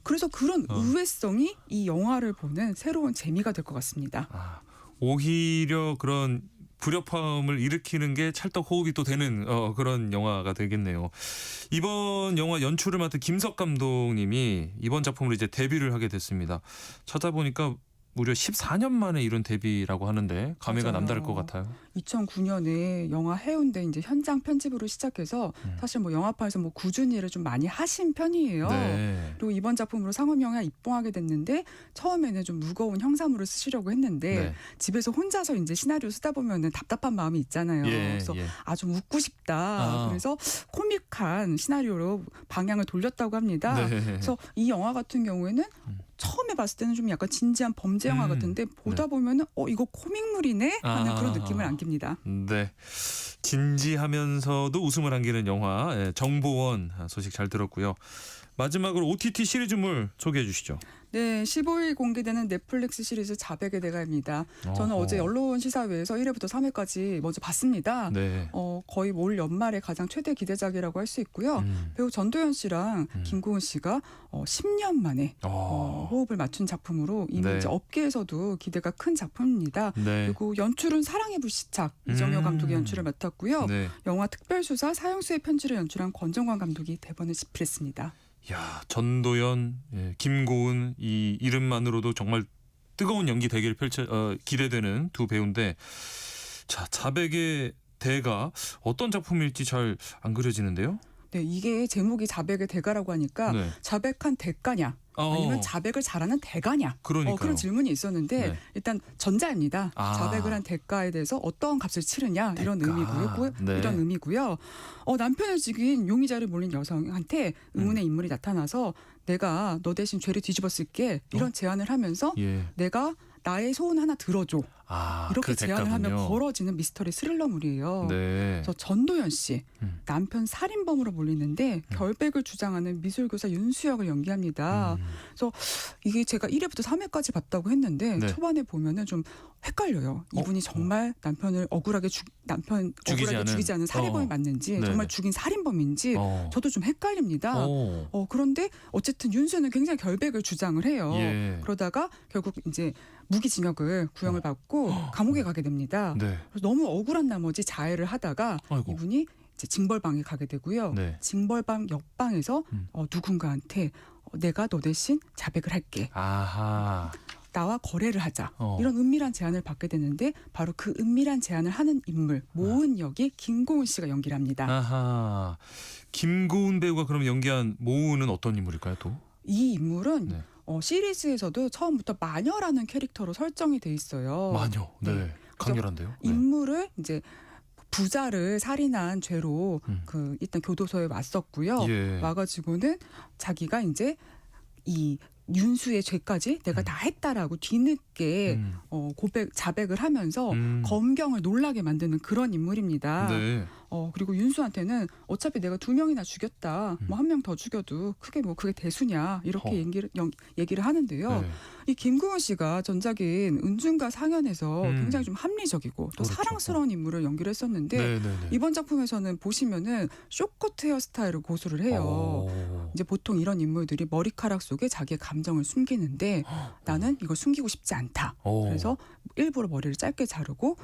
그래서 그런 의외성이 이 영화를 보는 새로운 재미가 될 것 같습니다. 오히려 그런 불협화음을 일으키는 게 찰떡 호흡이 또 되는 그런 영화가 되겠네요. 이번 영화 연출을 맡은 김석 감독님이 이번 작품으로 이제 데뷔를 하게 됐습니다. 찾아보니까 무려 14년 만에 이런 데뷔라고 하는데 감회가 맞아요. 남다를 것 같아요. 2009년에 영화 해운대 이제 현장 편집으로 시작해서 사실 뭐 영화판에서 뭐 꾸준히 일을 좀 많이 하신 편이에요. 네. 그리고 이번 작품으로 상업 영화에 입봉하게 됐는데 처음에는 좀 무거운 형사물을 쓰시려고 했는데 네. 집에서 혼자서 이제 시나리오 쓰다 보면은 답답한 마음이 있잖아요. 그래서 좀 웃고 싶다. 그래서 코믹한 시나리오로 방향을 돌렸다고 합니다. 네. 그래서 이 영화 같은 경우에는 처음에 봤을 때는 좀 약간 진지한 범죄 영화 같은데 보다 보면은 이거 코믹물이네 하는 그런 느낌을 안깁니다. 네. 진지하면서도 웃음을 안기는 영화 정보원 소식 잘 들었고요. 마지막으로 OTT 시리즈물 소개해 주시죠. 네, 15일 공개되는 넷플릭스 시리즈 자백의 대가입니다. 저는 어제 언론 시사회에서 1회부터 3회까지 먼저 봤습니다. 네. 거의 올 연말에 가장 최대 기대작이라고 할 수 있고요. 배우 전도연 씨랑 김고은 씨가 10년 만에 호흡을 맞춘 작품으로 이미 네. 이제 업계에서도 기대가 큰 작품입니다. 네. 그리고 연출은 사랑의 불시착 이정효 감독이 연출을 맡았고요. 네. 영화 특별수사 사형수의 편지를 연출한 권정관 감독이 대본을 집필했습니다. 야, 전도연, 김고은 이 이름만으로도 정말 뜨거운 연기 대결 기대되는 두 배우인데 자, 자백의 대가 어떤 작품일지 잘 안 그려지는데요. 네, 이게 제목이 자백의 대가라고 하니까 네. 자백한 대가냐 아니면 자백을 잘하는 대가냐 그러니까요. 그런 질문이 있었는데 네. 일단 전자입니다. 자백을 한 대가에 대해서 어떤 값을 치르냐 이런 의미고요. 네. 이런 의미고요. 남편을 죽인 용의자를 몰린 여성한테 의문의 인물이 나타나서 내가 너 대신 죄를 뒤집어 쓸게 이런 제안을 하면서 내가 나의 소원 하나 들어줘 이렇게 그 제안을 하면 대가군요. 벌어지는 미스터리 스릴러물이에요. 네. 그래서 전도연 씨 남편 살인범으로 몰리는데 결백을 주장하는 미술교사 윤수혁을 연기합니다. 그래서 이게 제가 1회부터 3회까지 봤다고 했는데 네. 초반에 보면은 좀 헷갈려요. 이분이 정말 남편을 억울하게 죽이지 않은 살인범이 맞는지 네네. 정말 죽인 살인범인지 저도 좀 헷갈립니다. 그런데 어쨌든 윤수혁은 굉장히 결백을 주장을 해요. 예. 그러다가 결국 이제 무기징역을 구형을 받고 감옥에 가게 됩니다. 네. 그래서 너무 억울한 나머지 자해를 하다가 아이고. 이분이 이제 징벌방에 가게 되고요. 네. 징벌방 옆방에서 누군가한테 내가 너 대신 자백을 할게. 아하. 나와 거래를 하자. 이런 은밀한 제안을 받게 되는데 바로 그 은밀한 제안을 하는 인물 모은 역이 김고은 씨가 연기를 합니다. 아하. 김고은 배우가 그럼 연기한 모우는 어떤 인물일까요, 또? 이 인물은 네. 시리즈에서도 처음부터 마녀라는 캐릭터로 설정이 돼 있어요. 마녀. 네. 강렬한데요. 네. 인물을 이제 부자를 살인한 죄로 그 일단 교도소에 왔었고요. 예. 와가지고는 자기가 이제 이 윤수의 죄까지 내가 다 했다라고 뒤늦게 자백을 하면서 검경을 놀라게 만드는 그런 인물입니다. 네. 그리고 윤수한테는 어차피 내가 2명이나 죽였다. 뭐 1명 더 죽여도 그게 대수냐 이렇게 얘기를 하는데요. 네. 이 김고은 씨가 전작인 은중과 상연에서 굉장히 좀 합리적이고 또 그렇죠. 사랑스러운 인물을 연기를 했었는데 네네네. 이번 작품에서는 보시면은 쇼커트 헤어스타일을 고수를 해요. 이제 보통 이런 인물들이 머리카락 속에 자기의 감정을 숨기는데 나는 이걸 숨기고 싶지 않다. 그래서 일부러 머리를 짧게 자르고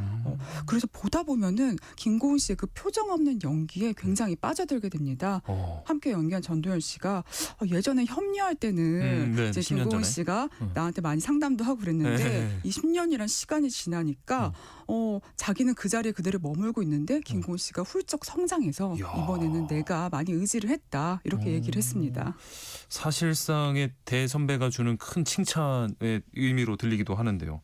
그래서 보다 보면은 김고은 씨의 그 표정 없는 연기에 굉장히 빠져들게 됩니다. 함께 연기한 전도연 씨가 예전에 협녀할 때는 네, 이제 10년 김고은 전에. 씨가 나한테 많이 상담도 하고 그랬는데 네. 이 10년이란 시간이 지나니까 자기는 그 자리에 그대로 머물고 있는데 김고은 씨가 훌쩍 성장해서 이번에는 내가 많이 의지를 했다 이렇게 얘기를 했습니다. 사실상의 대선배가 주는 큰 칭찬의 의미로 들리기도 하는데요.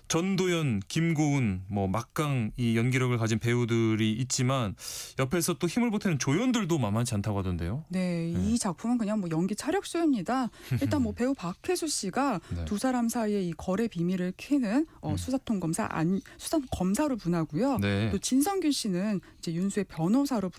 전도연, 김고은, 뭐 막강 이 연기력을 가진 배우들이 있지만 옆에서 또 힘을 보태는 조연들도 만만치 않다고 하던데요. 네, 이 작품은 그냥 뭐 연기 차력쇼입니다. 일단 뭐 배우 박혜수 씨가 네. 두 사람 사이의 이 거래 비밀을 캐는 수사통 검사 수사 검사로 분하고요. 네. 또 진성균 씨는 이제 윤수의 변호사로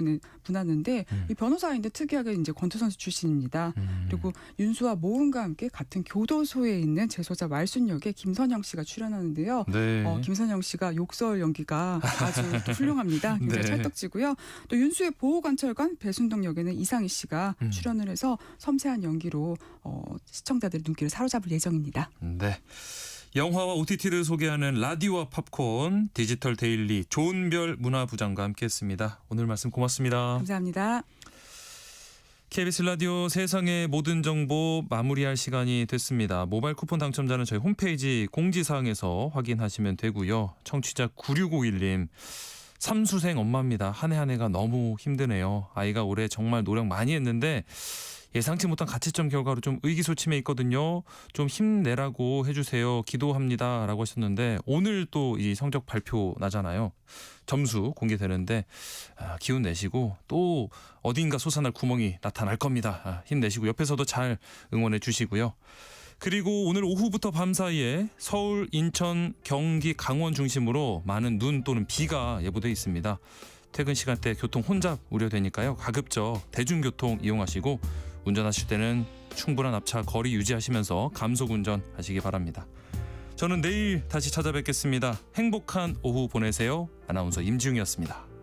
분하는데 이 변호사인데 특이하게 이제 권투 선수 출신입니다. 그리고 윤수와 모은과 함께 같은 교도소에 있는 재소자 말순 역에 김선영 씨가 출연하는데요. 네. 김선영 씨가 욕설 연기가 아주 또 훌륭합니다. 굉장히 네. 찰떡지고요. 또 윤수의 보호관찰관 배순동 역에는 이상희 씨가 출연을 해서 섬세한 연기로 시청자들의 눈길을 사로잡을 예정입니다. 네. 영화와 OTT를 소개하는 라디오와 팝콘 디지털 데일리 조은별 문화부장과 함께했습니다. 오늘 말씀 고맙습니다. 감사합니다. KBS 라디오 세상의 모든 정보 마무리할 시간이 됐습니다. 모바일 쿠폰 당첨자는 저희 홈페이지 공지사항에서 확인하시면 되고요. 청취자 9651님. 삼수생 엄마입니다. 한 해 한 해가 너무 힘드네요. 아이가 올해 정말 노력 많이 했는데 예상치 못한 가채점 결과로 좀 의기소침해 있거든요. 좀 힘내라고 해주세요. 기도합니다. 라고 하셨는데 오늘 또 이 성적 발표 나잖아요. 점수 공개되는데 기운 내시고 또 어딘가 솟아날 구멍이 나타날 겁니다. 힘내시고 옆에서도 잘 응원해 주시고요. 그리고 오늘 오후부터 밤 사이에 서울, 인천, 경기, 강원 중심으로 많은 눈 또는 비가 예보돼 있습니다. 퇴근 시간대 교통 혼잡 우려되니까요. 가급적 대중교통 이용하시고 운전하실 때는 충분한 앞차 거리 유지하시면서 감속 운전하시기 바랍니다. 저는 내일 다시 찾아뵙겠습니다. 행복한 오후 보내세요. 아나운서 임지웅이었습니다.